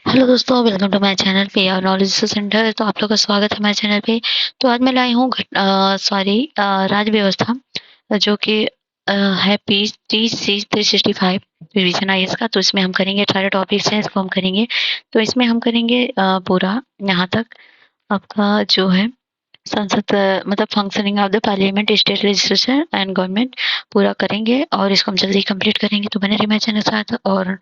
Hello दोस्तों, welcome to my channel पे और नॉलेज सेंटर। तो आप लोग का स्वागत है हमारे चैनल पे। तो आज मैं लाई हूँ राज्य व्यवस्था, जो कि है P T C 365 revision IAS का। तो इसमें हम करेंगे 18 टॉपिक्स हैं, इसको हम करेंगे। तो इसमें हम करेंगे पूरा यहाँ तक आपका जो है संसद, मतलब functioning of the parliament, state legislature and government पूरा करेंगे और इसको हम जल्दी कंप्लीट करेंगे। तो बने रहिए मेरे चैनल के साथ और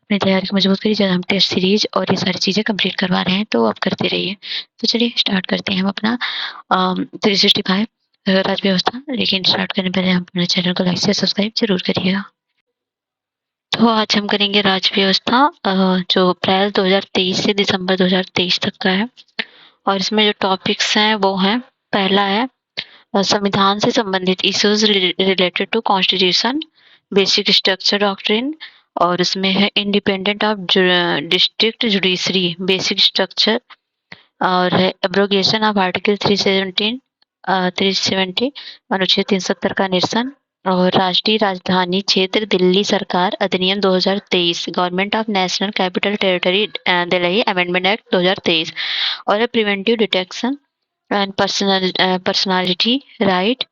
अपनी तैयारी को मजबूत करिए। जब हम टेस्ट सीरीज और ये सारी चीज़ें कंप्लीट करवा रहे हैं तो आप करते रहिए। तो चलिए स्टार्ट करते हैं हम अपना 365 राज्य व्यवस्था। लेकिन स्टार्ट करने पहले हम अपने चैनल को लाइक से सब्सक्राइब जरूर करिएगा। तो आज हम करेंगे राज्य व्यवस्था, जो अप्रैल 2023 से दिसंबर 2023 तक का है। और इसमें जो टॉपिक्स हैं वो हैं, पहला है संविधान से संबंधित issues related to constitution, basic structure doctrine. और उसमें है independent of district judiciary, basic structure. और है एब्रोगेशन ऑफ आर्टिकल 370 अनुच्छेद 370 का निरसन। और राष्ट्रीय राजधानी क्षेत्र दिल्ली सरकार अधिनियम 2023, government of national capital territory Delhi amendment act 2023। और है preventive detection and personality right.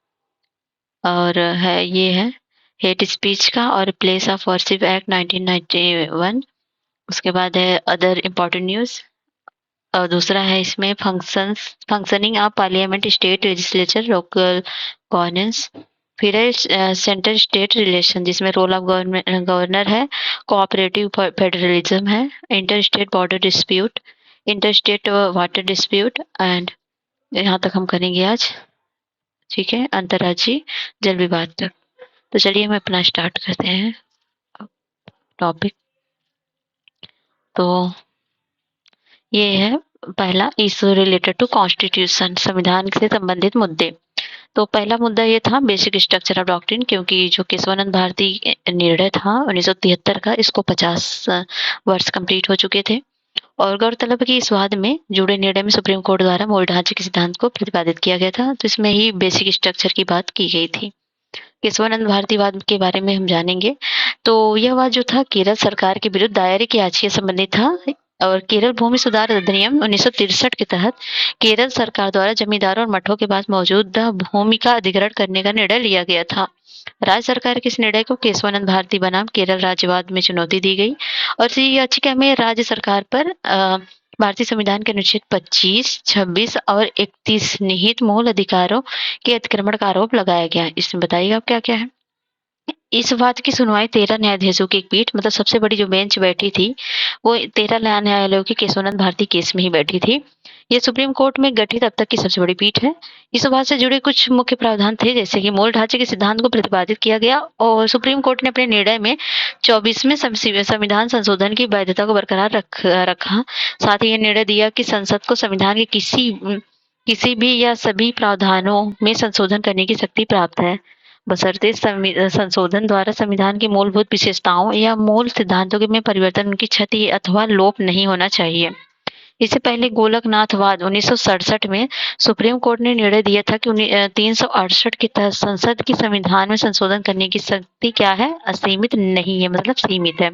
और है ये है हेट स्पीच का और प्लेस ऑफ वर्शिप एक्ट 1991। उसके बाद है अदर इम्पोर्टेंट न्यूज। और दूसरा है इसमें functioning of parliament, state legislature, local governance. फिर है सेंटर स्टेट रिलेशन, जिसमें रोल ऑफ गवर्नर है, कोऑपरेटिव फेडरलिज्म है, inter state border dispute, inter state water dispute. And यहाँ तक हम करेंगे आज, ठीक है, अंतर्राज्यीय जल विवाद तक। तो चलिए हम अपना स्टार्ट करते हैं टॉपिक। तो ये है पहला इशू रिलेटेड टू कॉन्स्टिट्यूशन, संविधान से संबंधित मुद्दे। तो पहला मुद्दा ये था बेसिक स्ट्रक्चर ऑफ डॉक्ट्रिन, क्योंकि जो केशवानंद भारती निर्णय था 1973 का, इसको 50 वर्ष कंप्लीट हो चुके थे। और गौरतलब है कि इस वाद में जुड़े निर्णय में सुप्रीम कोर्ट द्वारा मूल ढांचे के सिद्धांत को प्रतिपादित किया गया था। तो इसमें ही बेसिक स्ट्रक्चर की बात की गई थी। केशवानंद भारती वाद के बारे में हम जानेंगे। तो यह वाद जो था केरल सरकार के विरुद्ध दायर की याचिका संबंधित था। और केरल भूमि सुधार अधिनियम 1963 के तहत केरल सरकार द्वारा जमींदारों और मठों के पास मौजूदा भूमि का अधिग्रहण करने का निर्णय लिया गया था। राज्य सरकार के इस निर्णय को केशवानंद भारती बनाम केरल राज्यवाद में चुनौती दी गई। और इस याचिका में राज्य सरकार पर भारतीय संविधान के अनुच्छेद 25, 26 और 31 निहित मूल अधिकारों के अतिक्रमण का आरोप लगाया गया। इसमें बताइएगा आप क्या क्या है। इस बात की सुनवाई 13 न्यायाधीशों की एक पीठ, मतलब सबसे बड़ी जो बेंच बैठी थी वो 13 न्यायालयों की केशवानंद भारती केस में ही बैठी थी। ये सुप्रीम कोर्ट में गठित अब तक की सबसे बड़ी पीठ है। इस बात से जुड़े कुछ मुख्य प्रावधान थे, जैसे कि मूल ढांचे के सिद्धांत को प्रतिपादित किया गया और सुप्रीम कोर्ट ने अपने निर्णय में 24वें संविधान संशोधन की वैधता को बरकरार रखा। साथ ही यह निर्णय दिया कि संसद को संविधान के किसी भी या सभी प्रावधानों में संशोधन करने की शक्ति प्राप्त है, बशर्ते संशोधन द्वारा संविधान की मूलभूत विशेषताओं या मूल सिद्धांतों में परिवर्तन, उनकी क्षति अथवा लोप नहीं होना चाहिए। इससे पहले गोलकनाथवाद 1967 में सुप्रीम कोर्ट ने निर्णय दिया था कि 368 के तहत संसद की संविधान में संशोधन करने की शक्ति क्या है, असीमित नहीं है, मतलब सीमित है।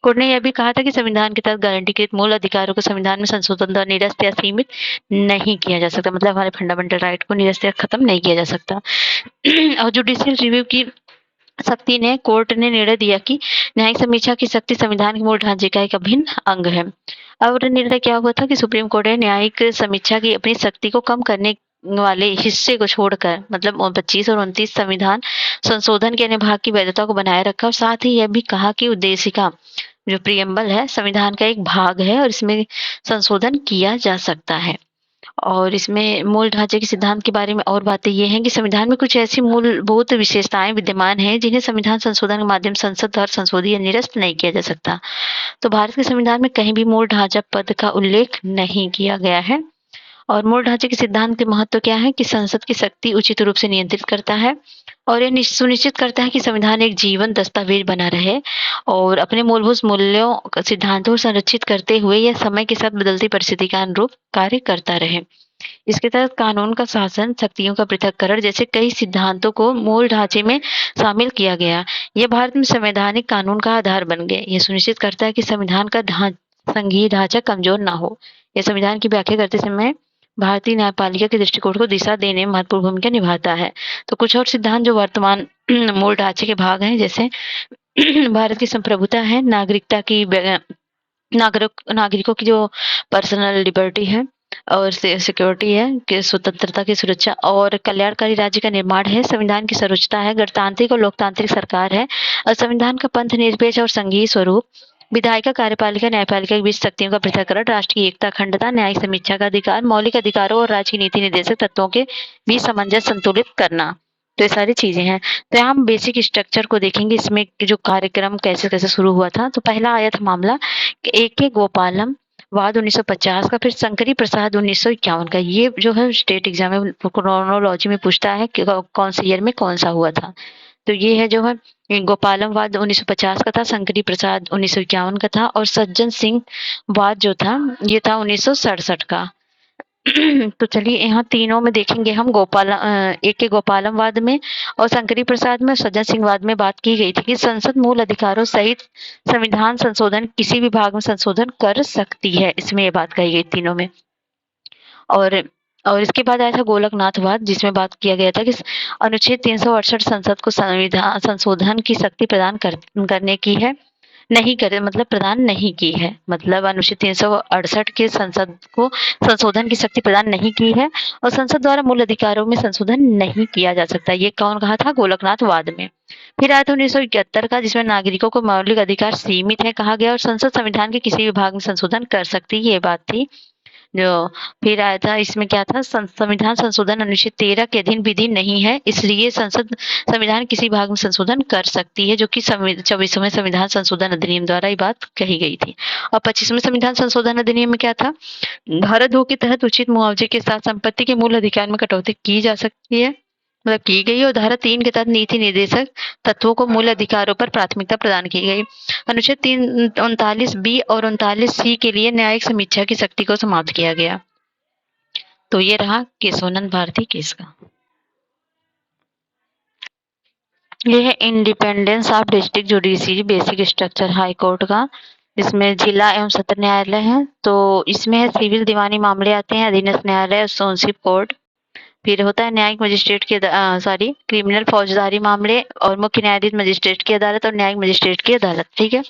कोर्ट ने यह भी कहा था कि संविधान के तहत गारंटीकृत मूल अधिकारों को संविधान में संशोधन द्वारा निरस्त या सीमित नहीं किया जा सकता, मतलब हमारे फंडामेंटल राइट को निरस्त या खत्म नहीं किया जा सकता। और जुडिशियल रिव्यू की शक्ति ने, कोर्ट ने निर्णय दिया कि न्यायिक समीक्षा की शक्ति संविधान के मूल ढांचे का एक अभिन्न अंग है। और निर्णय क्या हुआ था कि सुप्रीम कोर्ट ने न्यायिक समीक्षा की अपनी शक्ति को कम करने वाले हिस्से को छोड़कर, मतलब 25 और 29 संविधान संशोधन के अन्य भाग की वैधता को बनाए रखा। और साथ ही यह भी कहा कि उद्देशिका, जो प्रियम्बल है, संविधान का एक भाग है और इसमें संशोधन किया जा सकता है। और इसमें मूल ढांचे के सिद्धांत के बारे में और बातें ये हैं कि संविधान में कुछ ऐसी मूलभूत विशेषताएं विद्यमान हैं जिन्हें संविधान संशोधन के माध्यम से संसद द्वारा संशोधित या निरस्त नहीं किया जा सकता। तो भारत के संविधान में कहीं भी मूल ढांचा पद का उल्लेख नहीं किया गया है। और मूल ढांचे के सिद्धांत के महत्व क्या है कि संसद की शक्ति उचित रूप से नियंत्रित करता है और यह सुनिश्चित करता है कि संविधान एक जीवन दस्तावेज बना रहे और अपने मूलभूत मूल्यों सिद्धांतों को संरक्षित करते हुए यह समय के साथ बदलती परिस्थिति के अनुरूप कार्य करता रहे। इसके तहत कानून का शासन, शक्तियों का पृथक्करण जैसे कई सिद्धांतों को मूल ढांचे में शामिल किया गया। यह भारत में संवैधानिक कानून का आधार बन गए। यह सुनिश्चित करता है कि संविधान का संघीय ढांचा कमजोर न हो। यह संविधान की व्याख्या करते समय भारतीय न्यायपालिका के दृष्टिकोण को दिशा देने में महत्वपूर्ण भूमिका निभाता है। तो कुछ और सिद्धांत जो वर्तमान मूल ढांचे के भाग हैं, जैसे भारत की संप्रभुता है, नागरिकों की जो पर्सनल लिबर्टी है और सिक्योरिटी है, कि स्वतंत्रता की सुरक्षा और कल्याणकारी राज्य का निर्माण है, संविधान की सर्वोच्चता है, गणतांत्रिक और लोकतांत्रिक सरकार है और संविधान का पंथ निरपेक्ष और संघीय स्वरूप, विधायिका, कार्यपालिका, न्यायपालिका के बीच शक्तियों का पृथक्करण, राष्ट्र की एकता, अखंडता, न्यायिक समीक्षा का अधिकार, मौलिक अधिकारों और राज्य की नीति निर्देशक तत्वों के बीच सामंजस्य संतुलित करना। तो ये सारी चीजें हैं। तो यहाँ हम बेसिक स्ट्रक्चर को देखेंगे, इसमें जो कार्यक्रम कैसे कैसे शुरू हुआ था। तो पहला आया था मामला AK गोपालम वाद 1950 का, फिर शंकरी प्रसाद 1951 का। ये जो है स्टेट एग्जाम में क्रोनोलॉजी में पूछता है कि कौन से ईयर में कौन सा हुआ था। तो ये है जो है गोपालम वाद 1950 का था, शंकरी प्रसाद 1951 का था और सज्जन सिंह वाद जो था ये था 1967 का। तो चलिए यहाँ तीनों में देखेंगे हम। AK गोपालम वाद में और शंकरी प्रसाद में, सज्जन सिंह वाद में बात की गई थी कि संसद मूल अधिकारों सहित संविधान संशोधन किसी भी भाग में संशोधन कर सकती है, इसमें ये बात कही गई तीनों में। और इसके बाद आया था गोलकनाथ वाद, जिसमें बात किया गया था कि अनुच्छेद 368 संसद को संविधान संशोधन की शक्ति प्रदान करने की है, नहीं करे मतलब प्रदान नहीं की है, मतलब अनुच्छेद 368 के संसद को संशोधन की शक्ति प्रदान नहीं की है और संसद द्वारा मूल अधिकारों में संशोधन नहीं किया जा सकता। ये कौन कहा था? गोलकनाथ वाद में। फिर आया था 1971 का, जिसमें नागरिकों को मौलिक अधिकार सीमित है कहा गया और संसद संविधान के किसी भी भाग में संशोधन कर सकती है, ये बात थी जो। फिर आया था, इसमें क्या था, संविधान संशोधन अनुच्छेद 13 के अधीन विधि नहीं है, इसलिए संसद संविधान किसी भाग में संशोधन कर सकती है, जो कि 24वें संविधान संशोधन अधिनियम द्वारा ये बात कही गई थी। और 25वें संविधान संशोधन अधिनियम में क्या था, धारा 2 के तहत उचित मुआवजे के साथ संपत्ति के मूल अधिकार में कटौती की जा सकती है, मतलब की गई। और धारा 3 के तहत नीति निर्देशक तत्वों को मूल अधिकारों पर प्राथमिकता प्रदान की गई। अनुच्छेद 39B और 39C के लिए न्यायिक समीक्षा की शक्ति को समाप्त किया गया। तो ये रहा केशवानंद भारती केस का। ये है independence of district judiciary basic structure high court का, जिसमें जिला एवं सत्र न्यायालय है। तो इसमें सिविल दीवानी मामले आते हैं, अधीनस्थ न्यायालय, सोनसिप कोर्ट। फिर होता है न्यायिक मजिस्ट्रेट की क्रिमिनल फौजदारी मामले और मुख्य न्यायाधीश मजिस्ट्रेट की अदालत और न्यायिक मजिस्ट्रेट की अदालत। ठीक है,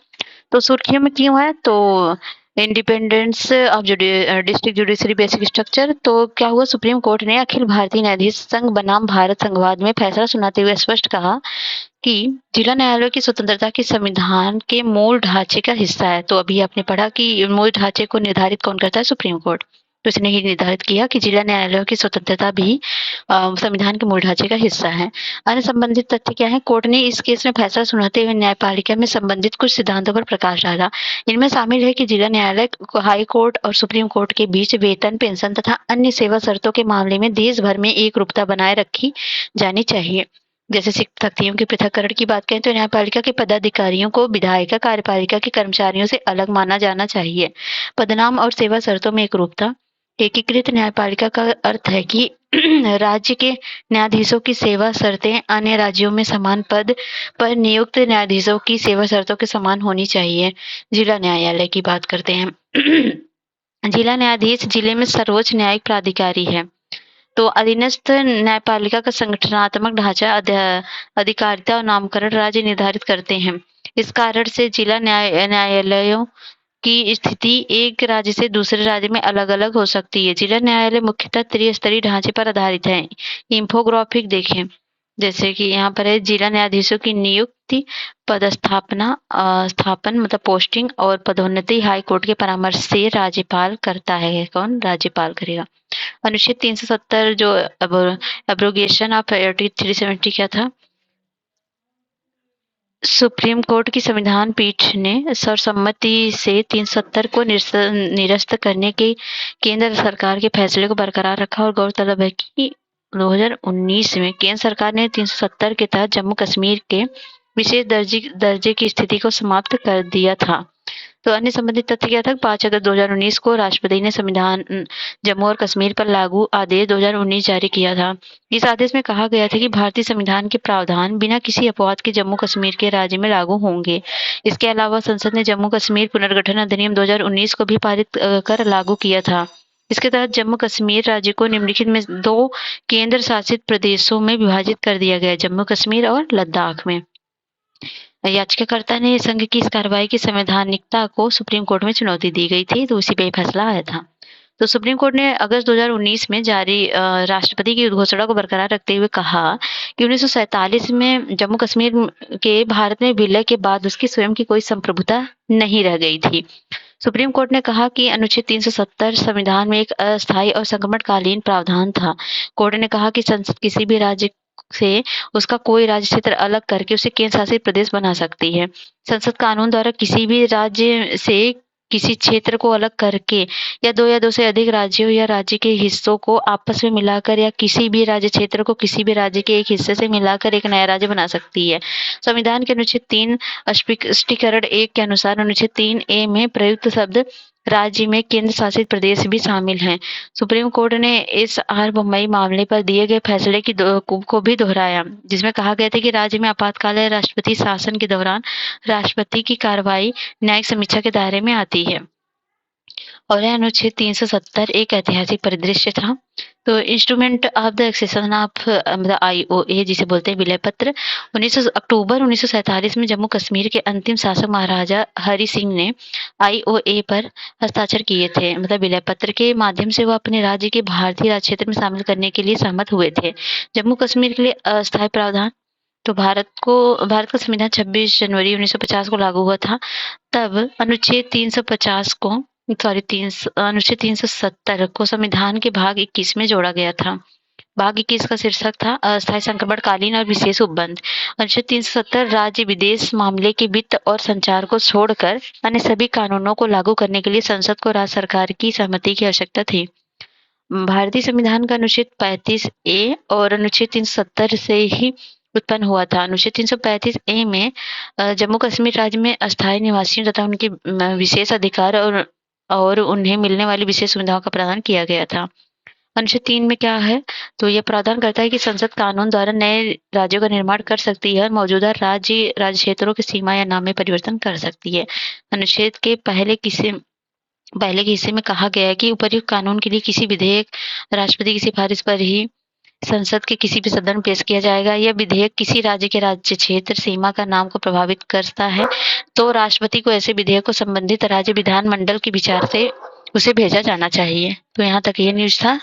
तो सुर्खियों में क्यों है, तो independence of district judiciary basic structure. तो क्या हुआ, सुप्रीम कोर्ट ने अखिल भारतीय न्यायाधीश संघ बनाम भारत संघवाद में फैसला सुनाते हुए स्पष्ट कहा कि जिला न्यायालयों की स्वतंत्रता की संविधान के मूल ढांचे का हिस्सा है। तो अभी आपने पढ़ा कि मूल ढांचे को निर्धारित कौन करता है, सुप्रीम कोर्ट। तो इसने ही निर्धारित किया कि जिला न्यायालयों की स्वतंत्रता भी संविधान के मूल ढांचे का हिस्सा है। अन्य संबंधित तथ्य क्या है, कोर्ट ने इस केस में फैसला सुनाते हुए न्यायपालिका में संबंधित कुछ सिद्धांतों पर प्रकाश डाला। इनमें शामिल है कि जिला न्यायालय, हाई कोर्ट और सुप्रीम कोर्ट के बीच वेतन, पेंशन तथा अन्य सेवा शर्तों के मामले में देश भर में एक रूपता बनाए रखी जानी चाहिए। जैसे शक्तियों के पृथक्करण की बात करें तो न्यायपालिका के पदाधिकारियों को विधायिका, कार्यपालिका के कर्मचारियों से अलग माना जाना चाहिए। पदनाम और सेवा शर्तों में एक रूपता। एकीकृत न्यायपालिका का अर्थ है कि राज्य के न्यायाधीशों की सेवा शर्तें अन्य राज्यों में समान पद पर नियुक्त न्यायाधीशों की सेवा शर्तों के समान होनी चाहिए। जिला न्यायालय की बात करते हैं। जिला न्यायाधीश जिले में सर्वोच्च न्यायिक प्राधिकारी है। तो अधीनस्थ न्यायपालिका का संगठनात्मक ढांचा, अधिकारिता और नामकरण राज्य निर्धारित करते हैं। इस कारण से जिला न्यायालयों की स्थिति एक राज्य से दूसरे राज्य में अलग अलग हो सकती है। जिला न्यायालय मुख्यतः त्रिस्तरीय ढांचे पर आधारित है। इंफोग्राफिक देखें, जैसे कि यहाँ पर है जिला न्यायाधीशों की नियुक्ति, पदस्थापना, स्थापन मतलब पोस्टिंग और पदोन्नति हाई कोर्ट के परामर्श से राज्यपाल करता है। कौन? राज्यपाल करेगा। अनुच्छेद 370 जो एब्रोगेशन ऑफ 370 क्या था, सुप्रीम कोर्ट की संविधान पीठ ने सर्वसम्मति से 370 को निरस्त करने के केंद्र सरकार के फैसले को बरकरार रखा। और गौरतलब है कि 2019 में केंद्र सरकार ने 370 के तहत जम्मू कश्मीर के विशेष दर्जे की स्थिति को समाप्त कर दिया था। तो अन्य संबंधित तथ्य क्या था? 5 अगस्त 2019 को राष्ट्रपति ने संविधान जम्मू और कश्मीर पर लागू आदेश 2019 जारी किया था। इस आदेश में कहा गया था कि भारतीय संविधान के प्रावधान बिना किसी अपवाद के जम्मू कश्मीर के राज्य में लागू होंगे। इसके अलावा संसद ने जम्मू कश्मीर पुनर्गठन अधिनियम 2019 को भी पारित कर लागू किया था। इसके तहत जम्मू कश्मीर राज्य को निम्नलिखित में 2 केंद्र शासित प्रदेशों में विभाजित कर दिया गया, जम्मू कश्मीर और लद्दाख में। याचिकाकर्ता ने संघ की इस कार्रवाई की संवैधानिकता को सुप्रीम कोर्ट में चुनौती दी गई थी, तो उसी पे फैसला आया था। तो सुप्रीम कोर्ट ने अगस्त 2019 में जारी राष्ट्रपति की घोषणा को बरकरार रखते हुए कहा कि 1947 में जम्मू कश्मीर के भारत में विलय के बाद उसकी स्वयं की कोई संप्रभुता नहीं रह गई थी। सुप्रीम कोर्ट ने कहा कि अनुच्छेद 370 संविधान में एक अस्थायी और संक्रमणकालीन प्रावधान था। कोर्ट ने कहा कि संसद किसी भी राज्य से उसका कोई राज्य क्षेत्र अलग करके उसे केंद्र शासित प्रदेश बना सकती है। संसद कानून द्वारा किसी भी राज्य से किसी क्षेत्र को अलग करके या 2 से अधिक राज्यों या राज्य के हिस्सों को आपस में मिलाकर या किसी भी राज्य क्षेत्र को किसी भी राज्य के एक हिस्से से मिलाकर एक नया राज्य बना सकती है। संविधान के अनुच्छेद 3 स्पष्टीकरण 1 के अनुसार अनुच्छेद 3A में प्रयुक्त शब्द राज्य में केंद्र शासित प्रदेश भी शामिल हैं। सुप्रीम कोर्ट ने इस बम्बई मामले पर दिए गए फैसले को भी दोहराया, जिसमें कहा गया था कि राज्य में आपातकाल या राष्ट्रपति शासन के दौरान राष्ट्रपति की कार्रवाई न्यायिक समीक्षा के दायरे में आती है। और यह अनुच्छेद 370 एक ऐतिहासिक परिदृश्य था। तो instrument of the accession of मतलब IOA जिसे बोलते हैं विलय पत्र, 19 अक्टूबर 1947 में जम्मू कश्मीर के अंतिम शासक महाराजा हरि सिंह ने IOA पर हस्ताक्षर किए थे। मतलब विलय पत्र के माध्यम से वो अपने राज्य के भारतीय राज्य क्षेत्र में शामिल करने के लिए सहमत हुए थे। जम्मू कश्मीर के लिए अस्थायी प्रावधान, तो भारत का संविधान 26 जनवरी 1950 को लागू हुआ था। तब अनुच्छेद 370 को संविधान के भाग 21 में जोड़ा गया था। भाग 21 का शीर्षक था अस्थायी संक्रमणकालीन और विशेष उपबंध। अनुच्छेद 370 राज्य विदेश मामले के वित्त और संचार को छोड़कर अन्य सभी कानूनों को लागू करने के लिए संसद को राज्य सरकार की सहमति की आवश्यकता थी। भारतीय संविधान का अनुच्छेद 35A और अनुच्छेद 370 से ही उत्पन्न हुआ था। अनुच्छेद 335A में जम्मू कश्मीर राज्य में अस्थायी निवासियों तथा उनके विशेष अधिकार और उन्हें मिलने वाली विशेष सुविधाओं का प्रावधान किया गया था। अनुच्छेद 3 में क्या है? तो यह प्रावधान करता है कि संसद कानून द्वारा नए राज्यों का निर्माण कर सकती है और मौजूदा राज्य क्षेत्रों की सीमा या नाम में परिवर्तन कर सकती है। अनुच्छेद के पहले के हिस्से में कहा गया है कि उपर्युक्त कानून के लिए किसी विधेयक राष्ट्रपति की सिफारिश पर ही संसद के किसी भी सदन में पेश किया जाएगा। यह विधेयक किसी राज्य के राज्य क्षेत्र सीमा का नाम को प्रभावित करता है तो राष्ट्रपति को ऐसे विधेयक को संबंधित राज्य विधानमंडल के विचार से उसे भेजा जाना चाहिए। तो यहाँ तक ये न्यूज था।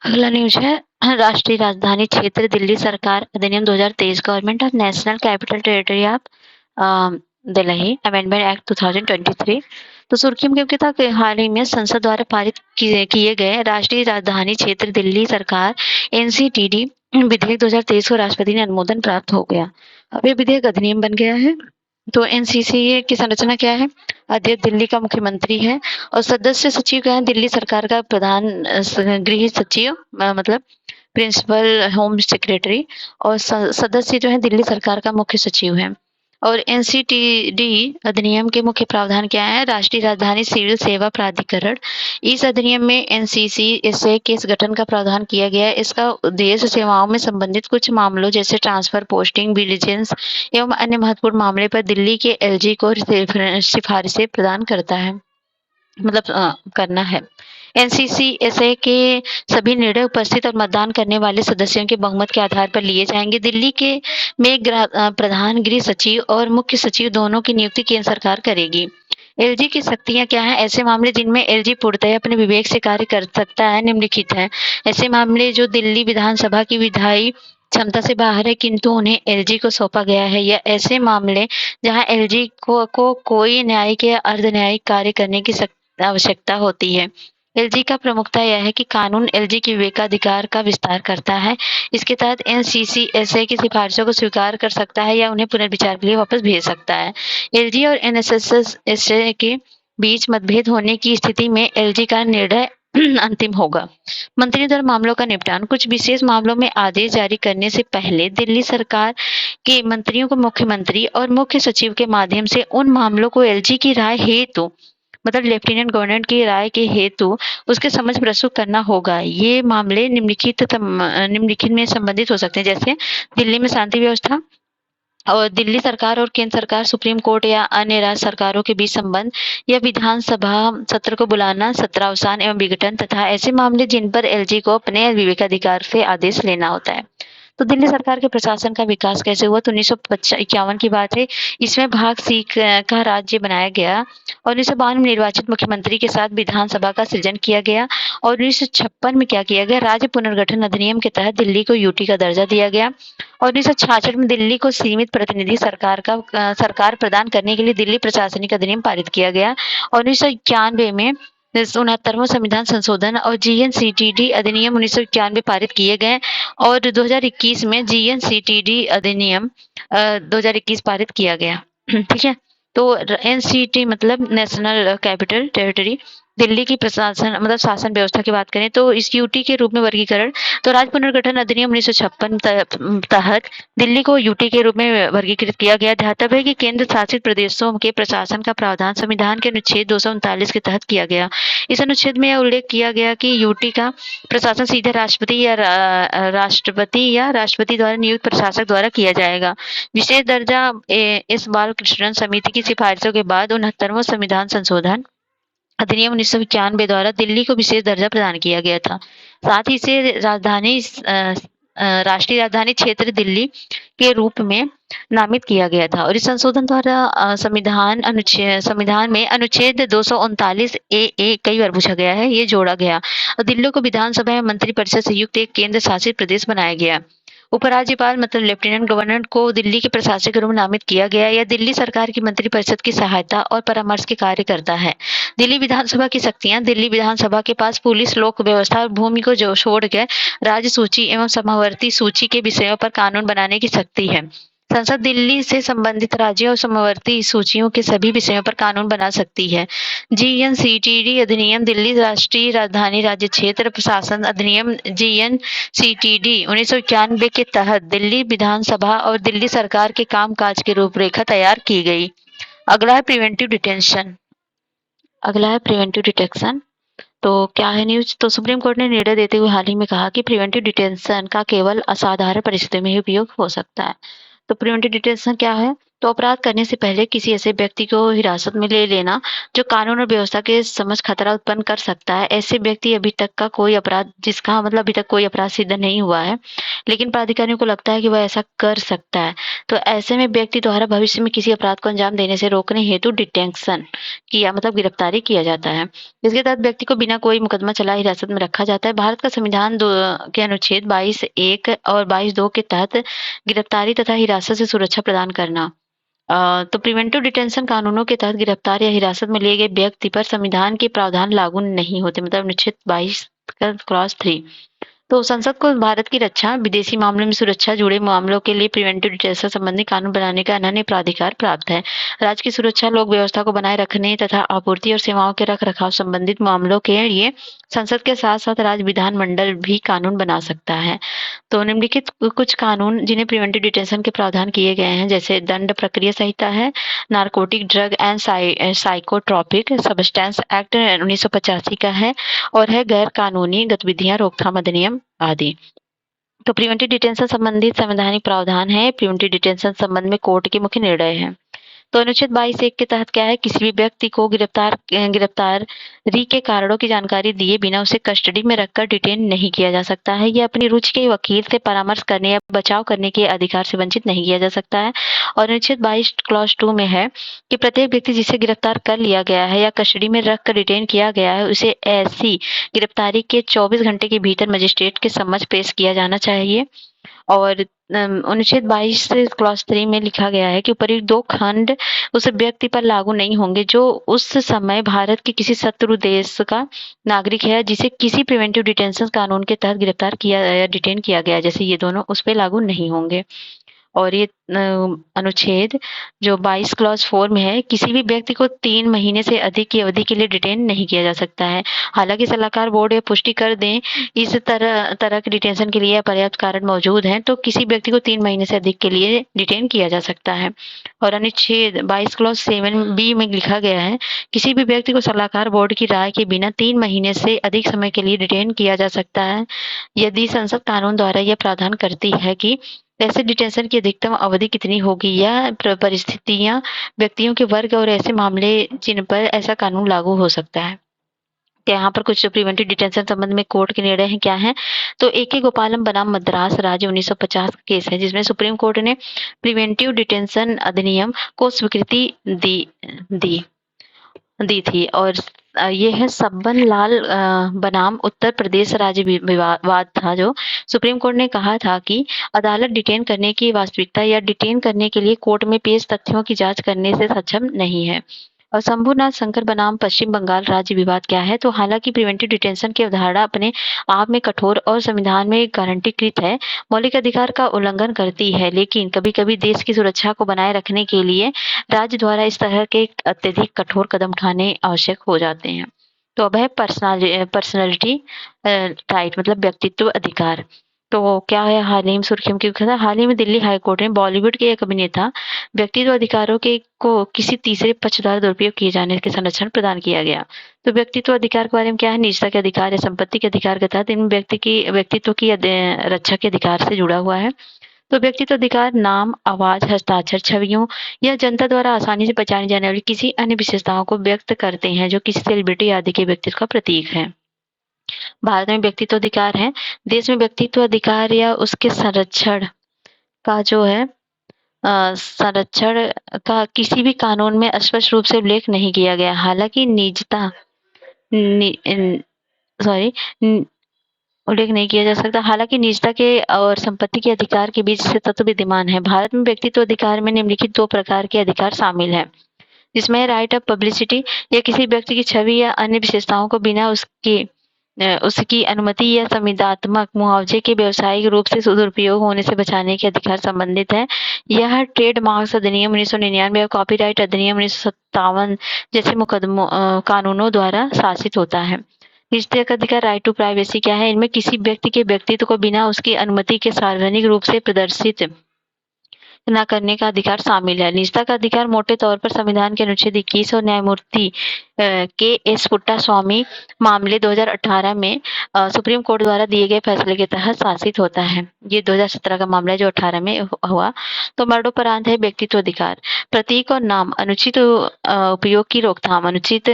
अगला न्यूज है राष्ट्रीय राजधानी क्षेत्र दिल्ली सरकार अधिनियम 2023 government of national capital territory of Delhi amendment act 2023। तो सुर्खियों में था कि हाल ही में संसद द्वारा पारित किए गए राष्ट्रीय राजधानी क्षेत्र दिल्ली सरकार NCTD विधेयक 2023 को राष्ट्रपति ने अनुमोदन प्राप्त हो गया। अब ये विधेयक अधिनियम बन गया है। तो NCC की संरचना क्या है? अध्यक्ष दिल्ली का मुख्यमंत्री है और सदस्य सचिव क्या है? दिल्ली सरकार का प्रधान गृह सचिव मतलब प्रिंसिपल होम सेक्रेटरी और सदस्य जो है दिल्ली सरकार का मुख्य सचिव है। और NCTD अधिनियम के मुख्य प्रावधान क्या है? राष्ट्रीय राजधानी सिविल सेवा प्राधिकरण। इस अधिनियम में NCCSA के इस गठन का प्रावधान किया गया है। इसका उद्देश्य सेवाओं में संबंधित कुछ मामलों जैसे ट्रांसफर, पोस्टिंग, विजिलेंस एवं अन्य महत्वपूर्ण मामले पर दिल्ली के LG को सिफारिशें प्रदान करता है, मतलब करना है। NCCSA के सभी निर्णय उपस्थित और मतदान करने वाले सदस्यों के बहुमत के आधार पर लिए जाएंगे। दिल्ली में प्रधान गृह सचिव और मुख्य सचिव दोनों की नियुक्ति केंद्र सरकार करेगी। LG की शक्तियां क्या है? ऐसे मामले जिनमें LG पूर्णतः अपने विवेक से कार्य कर सकता है निम्नलिखित है। ऐसे मामले जो दिल्ली विधानसभा की विधायी क्षमता से बाहर है किंतु उन्हें LG को सौंपा गया है, या ऐसे मामले जहां LG को कोई न्यायिक या अर्ध न्यायिक कार्य करने की आवश्यकता होती है। LG का प्रमुखता यह है कि कानून LG के विवेकाधिकार का विस्तार करता है। इसके तहत NCCSA की सिफारिशों को स्वीकार कर सकता है या उन्हें पुनर्विचार के लिए वापस भेज सकता है। LG और NCCSA के बीच मतभेद होने की स्थिति में LG का निर्णय अंतिम होगा। मंत्रियों द्वारा मामलों का निपटान। कुछ विशेष मामलों में आदेश जारी करने से पहले दिल्ली सरकार के मंत्रियों को मुख्यमंत्री और मुख्य सचिव के माध्यम से उन मामलों को एलजी की राय हेतु मतलब लेफ्टिनेंट गवर्नर की राय के हेतु उसके समझ प्रस्तुत करना होगा। ये मामले निम्नलिखित में संबंधित हो सकते हैं, जैसे दिल्ली में शांति व्यवस्था और दिल्ली सरकार और केंद्र सरकार, सुप्रीम कोर्ट या अन्य राज्य सरकारों के बीच संबंध या विधानसभा सत्र को बुलाना, सत्र अवसान एवं विघटन तथा ऐसे मामले जिन पर एलजी को अपने विवेकाधिकार से आदेश लेना होता है। तो दिल्ली सरकार के प्रशासन का विकास कैसे हुआ, तो 1951 की बात है। इसमें भाग सी का राज्य बनाया गया और 1952 में निर्वाचित मुख्यमंत्री के साथ विधानसभा का सृजन किया गया और 1956 में क्या किया गया, राज्य पुनर्गठन अधिनियम के तहत दिल्ली को यूटी का दर्जा दिया गया और 1966 में दिल्ली को सीमित प्रतिनिधि सरकार प्रदान करने के लिए दिल्ली प्रशासनिक अधिनियम पारित किया गया और 1991 में 69वां संविधान संशोधन और जीएनसीटीडी अधिनियम 1991 पारित किए गए और 2021 में जीएनसीटीडी अधिनियम 2021 पारित किया गया। ठीक है, तो एनसीटी मतलब नेशनल कैपिटल टेरिटरी। दिल्ली की प्रशासन मतलब शासन व्यवस्था की बात करें तो इस यूटी के रूप में वर्गीकरण, तो राज्य पुनर्गठन अधिनियम 1956 तहत दिल्ली को यूटी के रूप में वर्गीकृत किया गया। ध्यातव्य है कि केंद्र शासित प्रदेशों के प्रशासन का प्रावधान संविधान के अनुच्छेद 239 के तहत किया गया। इस अनुच्छेद में यह उल्लेख किया गया कि यूटी का प्रशासन सीधे राष्ट्रपति द्वारा नियुक्त प्रशासक द्वारा किया जाएगा। विशेष दर्जा इस बाल कृष्णन समिति की सिफारिशों के बाद 69वां संविधान संशोधन अधिनियम 1991 द्वारा दिल्ली को विशेष दर्जा प्रदान किया गया था। साथ ही इसे राष्ट्रीय राजधानी क्षेत्र दिल्ली के रूप में नामित किया गया था और इस संशोधन द्वारा संविधान में अनुच्छेद 239 ए कई बार पूछा गया है, ये जोड़ा गया और दिल्ली को विधानसभा एवं मंत्रिपरिषद से युक्त एक केंद्र शासित प्रदेश बनाया गया। उपराज्यपाल मतलब लेफ्टिनेंट गवर्नर को दिल्ली के प्रशासक के रूप में नामित किया गया। यह दिल्ली सरकार की मंत्रिपरिषद की सहायता और परामर्श के कार्य करता है। दिल्ली विधानसभा की शक्तियां। दिल्ली विधानसभा के पास पुलिस, लोक व्यवस्था और भूमि को छोड़कर राज्य सूची एवं समवर्ती सूची के विषयों पर कानून बनाने की शक्ति है। संसद दिल्ली से संबंधित राज्यों और समवर्ती सूचियों के सभी विषयों पर कानून बना सकती है। जीएनसीटीडी अधिनियम दिल्ली राष्ट्रीय राजधानी राज्य क्षेत्र प्रशासन अधिनियम जीएनसीटीडी 1991 के तहत दिल्ली विधानसभा और दिल्ली सरकार के कामकाज की रूपरेखा तैयार की गई। अगला है प्रिवेंटिव डिटेंशन। तो क्या है न्यूज, तो सुप्रीम कोर्ट ने निर्णय देते हुए हाल ही में कहा कि प्रिवेंटिव डिटेंशन का केवल असाधारण परिस्थितियों में ही उपयोग हो सकता है। तो प्रिवेंटिव डिटेंशन क्या है, तो अपराध करने से पहले किसी ऐसे व्यक्ति को हिरासत में ले लेना जो कानून और व्यवस्था के समझ खतरा उत्पन्न कर सकता है। ऐसे व्यक्ति अभी तक कोई अपराध सिद्ध नहीं हुआ है, लेकिन प्राधिकारियों को लगता है कि वह ऐसा कर सकता है। तो ऐसे में व्यक्ति द्वारा भविष्य में किसी अपराध को अंजाम देने से रोकने हेतु डिटेंशन किया मतलब गिरफ्तारी किया जाता है। इसके तहत व्यक्ति को बिना कोई मुकदमा चलाए हिरासत में रखा जाता है। भारत का संविधान के अनुच्छेद 22(1) और 22(2) के तहत गिरफ्तारी तथा हिरासत से सुरक्षा प्रदान करना। तो प्रिवेंटिव डिटेंशन कानूनों के तहत गिरफ्तार या हिरासत में लिए गए व्यक्ति पर संविधान के प्रावधान लागू नहीं होते, मतलब अनुच्छेद 22(3). तो संसद को भारत की रक्षा, विदेशी मामलों में सुरक्षा जुड़े मामलों के लिए प्रिवेंटिव डिटेंशन संबंधी कानून बनाने का अनन्य प्राधिकार प्राप्त है। राज्य की सुरक्षा, लोक व्यवस्था को बनाए रखने तथा आपूर्ति और सेवाओं के रख रखाव संबंधित मामलों के लिए संसद के साथ साथ राज्य विधानमंडल भी कानून बना सकता है। तो निम्नलिखित कुछ कानून जिन्हें प्रिवेंटिव डिटेंशन के प्रावधान किए गए हैं, जैसे दंड प्रक्रिया संहिता है, narcotic drug and psychotropic substance act 1985 का है और है गैर कानूनी गतिविधियां रोकथाम अधिनियम आदि। तो प्रिवेंटिव डिटेंशन संबंधित संवैधानिक प्रावधान है। प्रिवेंटिव डिटेंशन संबंध में कोर्ट के मुख्य निर्णय है। तो अनुच्छेद 22(1) के तहत क्या है, किसी भी व्यक्ति को गिरफ्तारी के कारणों की जानकारी दिए बिना उसे कस्टडी में रखकर डिटेन नहीं किया जा सकता है। यह अपनी रुचि के वकील से परामर्श करने या बचाव करने के अधिकार से वंचित नहीं किया जा सकता है। और अनुच्छेद 22 क्लॉज 2 में है कि प्रत्येक व्यक्ति जिसे गिरफ्तार कर लिया गया है या कस्टडी में रखकर डिटेन किया गया है उसे ऐसी गिरफ्तारी के 24 घंटे के भीतर मजिस्ट्रेट के समक्ष पेश किया जाना चाहिए। और अनुच्छेद 22 क्लॉज 3 में लिखा गया है कि उपयुक्त 2 खंड उस व्यक्ति पर लागू नहीं होंगे जो उस समय भारत के किसी शत्रु देश का नागरिक है जिसे किसी प्रिवेंटिव डिटेंशन कानून के तहत गिरफ्तार किया या डिटेन किया गया, जैसे ये दोनों उस पर लागू नहीं होंगे। और ये अनुच्छेद जो 22 क्लॉज 4 में है, किसी भी व्यक्ति को 3 महीने से अधिक की अवधि के लिए डिटेन नहीं किया जा सकता है। हालांकि सलाहकार बोर्ड यह पुष्टि कर दें इस तरह के डिटेंशन के लिए पर्याप्त कारण मौजूद हैं तो किसी व्यक्ति को 3 महीने से अधिक के लिए डिटेन किया जा सकता है। और अनुच्छेद 22 क्लॉज 7 बी में लिखा गया है, किसी भी व्यक्ति को सलाहकार बोर्ड की राय के बिना 3 महीने से अधिक समय के लिए डिटेन किया जा सकता है यदि संसद कानून द्वारा यह प्रावधान करती है कि ऐसे डिटेंशन की अधिकतम अवधि कितनी होगी या परिस्थितियां, व्यक्तियों के वर्ग और ऐसे मामले जिन पर ऐसा कानून लागू हो सकता है। तो यहाँ पर कुछ प्रिवेंटिव डिटेंशन संबंध में कोर्ट के निर्णय हैं क्या है, तो ए.के. गोपालम बनाम मद्रास राज्य 1950 का केस है जिसमें सुप्रीम कोर्ट ने प्रिवेंटिव डिटेंशन अधिनियम को स्वीकृति दी थी। और ये है सब्बन लाल बनाम उत्तर प्रदेश राज्य विवाद था, जो सुप्रीम कोर्ट ने कहा था कि अदालत डिटेन करने की वास्तविकता या डिटेन करने के लिए कोर्ट में पेश तथ्यों की जांच करने से सक्षम नहीं है। और शंभुनाथ शंकर बनाम पश्चिम बंगाल राज्य विवाद क्या है, तो हालांकि प्रिवेंटिव डिटेंशन की अवधारणा अपने आप में कठोर और संविधान में गारंटीकृत है, मौलिक अधिकार का उल्लंघन करती है, लेकिन कभी-कभी देश की सुरक्षा को बनाए रखने के लिए राज्य द्वारा इस तरह के अत्यधिक कठोर कदम उठाने आवश्यक हो जाते हैं। तो अब है पर्सनालिटी राइट मतलब व्यक्तित्व अधिकार। तो क्या है हाल ही में सुर्खियों की खबर, हाल ही में दिल्ली हाई कोर्ट ने बॉलीवुड के एक अभिनेता व्यक्तित्व अधिकारों के को किसी तीसरे पक्ष द्वारा दुरुपयोग किए जाने के संरक्षण प्रदान किया गया। तो व्यक्तित्व अधिकार के बारे में क्या है, निजता के अधिकार या संपत्ति के अधिकार के तहत इन व्यक्तित्व की रक्षा के अधिकार से जुड़ा हुआ है। तो व्यक्तित्व अधिकार नाम, आवाज, हस्ताक्षर, छवियों या जनता द्वारा आसानी से पहचानी जाने वाली किसी अन्य विशेषताओं को व्यक्त करते हैं जो किसी सेलिब्रिटी आदि के व्यक्तित्व का प्रतीक है। भारत में व्यक्तित्व अधिकार है, देश में व्यक्तित्व अधिकार या उसके संरक्षण का जो है संरक्षण का किसी भी कानून में स्पष्ट रूप से उल्लेख नहीं किया गया। हालांकि निजता सॉरी उल्लेख नहीं किया जा सकता। हालांकि निजता के और संपत्ति के अधिकार के बीच से तत्व विद्यमान है। भारत में व्यक्तित्व अधिकार में निम्नलिखित 2 प्रकार के अधिकार शामिल हैं, जिसमें राइट ऑफ पब्लिसिटी या किसी व्यक्ति की छवि या अन्य विशेषताओं को बिना उसकी अनुमति या संविदात्मक मुआवजे के व्यावसायिक रूप से दुरुपयोग होने से बचाने के अधिकार संबंधित है। यह ट्रेडमार्क्स अधिनियम 1999 और कॉपीराइट अधिनियम 1957 जैसे कानूनों द्वारा शासित होता है। निजता का अधिकार राइट टू प्राइवेसी क्या है, इनमें किसी व्यक्ति के व्यक्तित्व को बिना उसकी अनुमति के सार्वजनिक रूप से प्रदर्शित न करने का अधिकार शामिल है। निजता का अधिकार मोटे तौर पर संविधान के अनुच्छेद 21 और न्यायमूर्ति के एस पुट्टास्वामी मामले 2018 में सुप्रीम कोर्ट द्वारा दिए गए फैसले के तहत शासित होता है। ये 2017 का मामला है जो 18 में हुआ। तो मरणोपरांत है व्यक्तित्व अधिकार, प्रतीक और नाम, अनुचित उपयोग की रोकथाम, अनुचित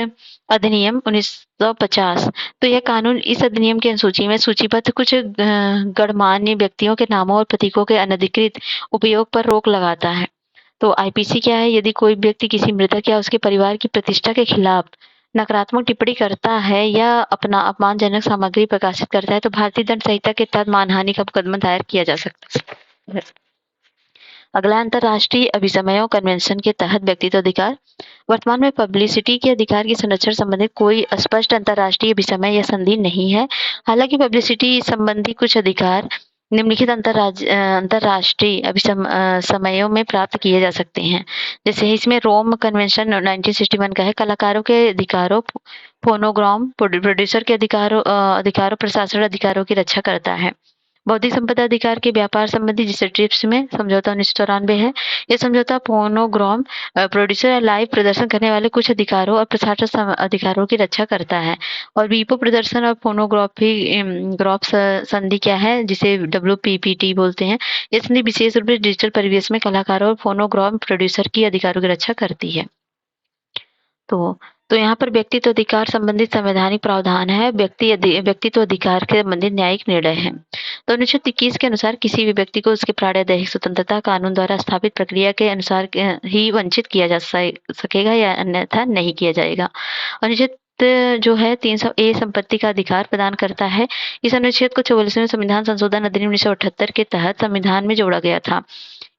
अधिनियम 1950। तो यह कानून इस अधिनियम की अनुसूची में सूचीबद्ध कुछ गणमान्य व्यक्तियों के नामों और प्रतीकों के अनधिकृत उपयोग पर रोक लगाता है। तो आईपीसी क्या है, यदि कोई व्यक्ति किसी मृतक या उसके परिवार की प्रतिष्ठा के खिलाफ नकारात्मक टिप्पणी करता है या अपना अपमानजनक सामग्री प्रकाशित करता है तो भारतीय दंड संहिता के तहत मानहानि का मुकदमा दायर किया जा सकता है। अगला अंतर्राष्ट्रीय अभिसमयों कन्वेंशन के तहत व्यक्तित्व अधिकार। वर्तमान में पब्लिसिटी के अधिकार के संरक्षण संबंधित कोई स्पष्ट अंतर्राष्ट्रीय अभिसमय या संधि नहीं है। हालांकि पब्लिसिटी संबंधी कुछ अधिकार निम्नलिखित अंतर्राष्ट्रीय अभिसमयों में प्राप्त किए जा सकते हैं। जैसे इसमें रोम कन्वेंशन 1961 का है, कलाकारों के अधिकारों, फोनोग्राम प्रोड्यूसर के अधिकारों प्रशासन अधिकारों की रक्षा करता है। बौद्धिक संपदा अधिकार के व्यापार संबंधी जिसे ट्रिप्स में समझौता 1994 है। यह समझौता फोनोग्राम प्रोड्यूसर या लाइव प्रदर्शन करने वाले कुछ अधिकारों और प्रसारण अधिकारों की रक्षा करता है। और वीपो प्रदर्शन और फोनोग्राफ संधि क्या है, जिसे WPPT बोलते हैं। यह संधि विशेष रूप से डिजिटल परिवेश में कलाकारों और फोनोग्राम प्रोड्यूसर की अधिकारों की रक्षा करती है। तो यहाँ पर व्यक्तित्व अधिकार संबंधित संवैधानिक प्रावधान है, व्यक्तित्व अधिकार के संबंधित न्यायिक निर्णय है। तो अनुच्छेद 21 के अनुसार किसी भी व्यक्ति को उसके प्राण या दैहिक स्वतंत्रता कानून द्वारा स्थापित प्रक्रिया के अनुसार ही वंचित किया जा सकेगा या अन्यथा नहीं किया जाएगा। अनुच्छेद जो है 300A संपत्ति का अधिकार प्रदान करता है। इस अनुच्छेद को 44वें संविधान संशोधन अधिनियम 1978 के तहत संविधान में जोड़ा गया था।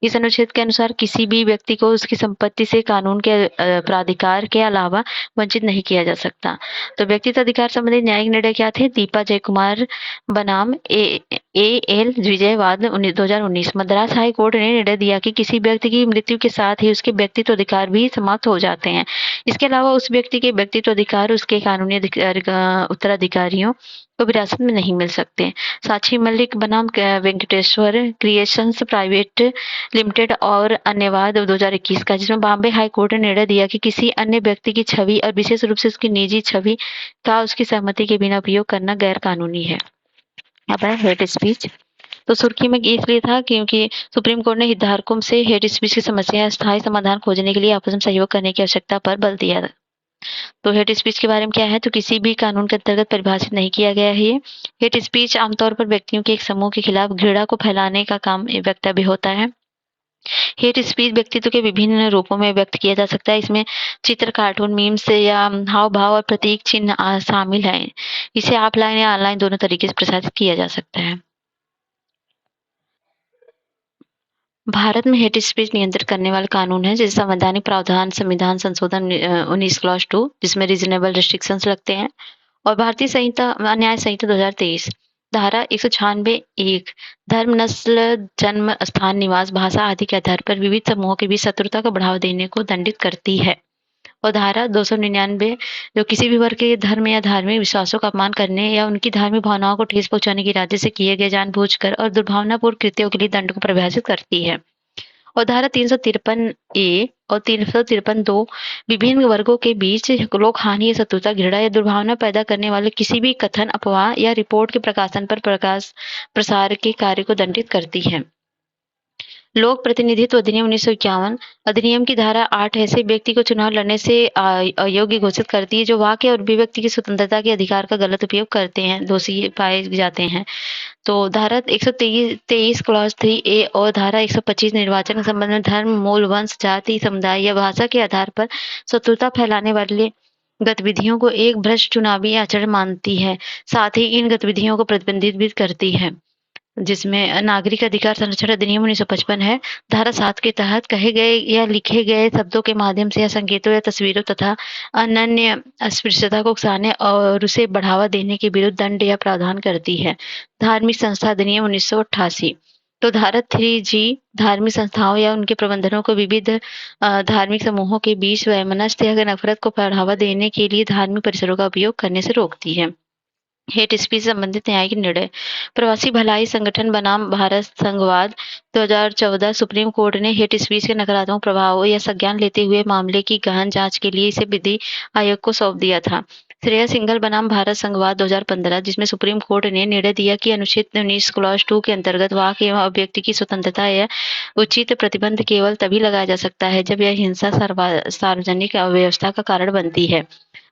इस अनुच्छेद के अनुसार किसी भी व्यक्ति को उसकी संपत्ति से कानून के प्राधिकार के अलावा वंचित नहीं किया जा सकता। तो व्यक्तित्व अधिकार संबंधी न्यायिक निर्णय क्या थे, दीपा जयकुमार बनाम AL विजयवाद 2019। मद्रास हाई कोर्ट ने निर्णय दिया कि किसी व्यक्ति की मृत्यु के साथ ही उसके व्यक्तित्व अधिकार भी समाप्त हो जाते हैं। इसके अलावा उस व्यक्ति के व्यक्तित्व अधिकार उसके कानूनी उत्तराधिकारियों को विरासत में नहीं मिल सकते। साक्षी मलिक बनाम वेंकटेश्वर क्रिएशंस प्राइवेट लिमिटेड और अन्यवाद 2021 का, जिसमें बॉम्बे हाई कोर्ट ने निर्णय दिया कि किसी अन्य व्यक्ति की छवि और विशेष रूप से उसकी निजी छवि का उसकी सहमति के बिना उपयोग करना गैर कानूनी है। अब है हेट स्पीच। तो सुर्खी में इसलिए था क्योंकि सुप्रीम कोर्ट ने हितधारकों से हेट स्पीच की समस्या का स्थायी समाधान खोजने के लिए आपस में सहयोग करने की आवश्यकता पर बल दिया। तो हेट स्पीच के बारे में क्या है, तो किसी भी कानून के अंतर्गत परिभाषित नहीं किया गया है। ये हेट स्पीच आमतौर पर व्यक्तियों के एक समूह के खिलाफ घृणा को फैलाने का काम वक्तव्य होता है। हेट स्पीच व्यक्तित्व के विभिन्न रूपों में व्यक्त किया जा सकता है। इसमें चित्र, कार्टून, मीम्स या हाव भाव और प्रतीक चिन्ह शामिल हैं। इसे ऑफलाइन या ऑनलाइन दोनों तरीके से प्रसारित किया जा सकता है। भारत में हेट स्पीच नियंत्रित करने वाले कानून है, जैसे संवैधानिक प्रावधान, संविधान संशोधन 19 क्लॉज 2, जिसमें रीजनेबल रिस्ट्रिक्शंस लगते हैं, और भारतीय संहिता न्याय संहिता 2023 धारा 196(1) धर्म, नस्ल, जन्म स्थान, निवास, भाषा आदि के आधार पर विविध समूहों के बीच शत्रुता को बढ़ावा देने को दंडित करती है। और धारा 299 जो किसी भी वर्ग के धर्म या धार्मिक विश्वासों का अपमान करने या उनकी धार्मिक भावनाओं को ठेस पहुंचाने के इरादे से किए गए जानबूझकर और दुर्भावनापूर्ण कृत्यों के लिए दंड को परिभाषित करती है। और धारा 353(a) और 353(2) विभिन्न वर्गों के बीच लोक हानि या शत्रुता, घृणा या दुर्भावना पैदा करने वाले किसी भी कथन, अफवाह या रिपोर्ट के प्रकाशन पर प्रसार के कार्य को दंडित करती है। लोक प्रतिनिधित्व अधिनियम 1951 अधिनियम की धारा 8 ऐसे व्यक्ति को चुनाव लड़ने से अयोग्य घोषित करती है जो वाक्य और अभिव्यक्ति की स्वतंत्रता के अधिकार का गलत उपयोग करते हैं, दोषी पाए जाते हैं। तो धारा 123 क्लॉज 3(a) और धारा 125 निर्वाचन के संबंध में धर्म, मूल, वंश, जाति, समुदाय या भाषा के आधार पर शत्रुता फैलाने वाले गतिविधियों को एक भ्रष्ट चुनावी आचरण मानती है। साथ ही इन गतिविधियों को प्रतिबंधित भी करती है, जिसमें नागरिक अधिकार संरक्षण अधिनियम 1955 है। धारा 7 के तहत कहे गए या लिखे गए शब्दों के माध्यम से या संकेतों या तस्वीरों तथा अनन्य अस्पृश्यता को उकसाने और उसे बढ़ावा देने के विरुद्ध दंड या प्रावधान करती है। धार्मिक संस्था अधिनियम 1988। तो धारा 3G धार्मिक संस्थाओं या उनके प्रबंधनों को विविध धार्मिक समूहों के बीच वैमनस्य या नफरत को बढ़ावा देने के लिए धार्मिक परिसरों का उपयोग करने से रोकती है। हेट स्पीच संबंधित न्यायिक निर्णय। प्रवासी भलाई संगठन बनाम भारत संघवाद 2014 सुप्रीम कोर्ट ने हेट स्पीच के नकारात्मक प्रभावों या संज्ञान लेते हुए मामले की गहन जांच के लिए इसे विधि आयोग को सौंप दिया था। श्रेया सिंघल बनाम भारत संघवाद 2015, जिसमें सुप्रीम कोर्ट ने निर्णय दिया कि अनुच्छेद 19 क्लॉज 2 के अंतर्गत वाक एवं अभिव्यक्ति की स्वतंत्रता या उचित प्रतिबंध केवल तभी लगाया जा सकता है जब यह हिंसा सार्वजनिक अव्यवस्था का कारण बनती है।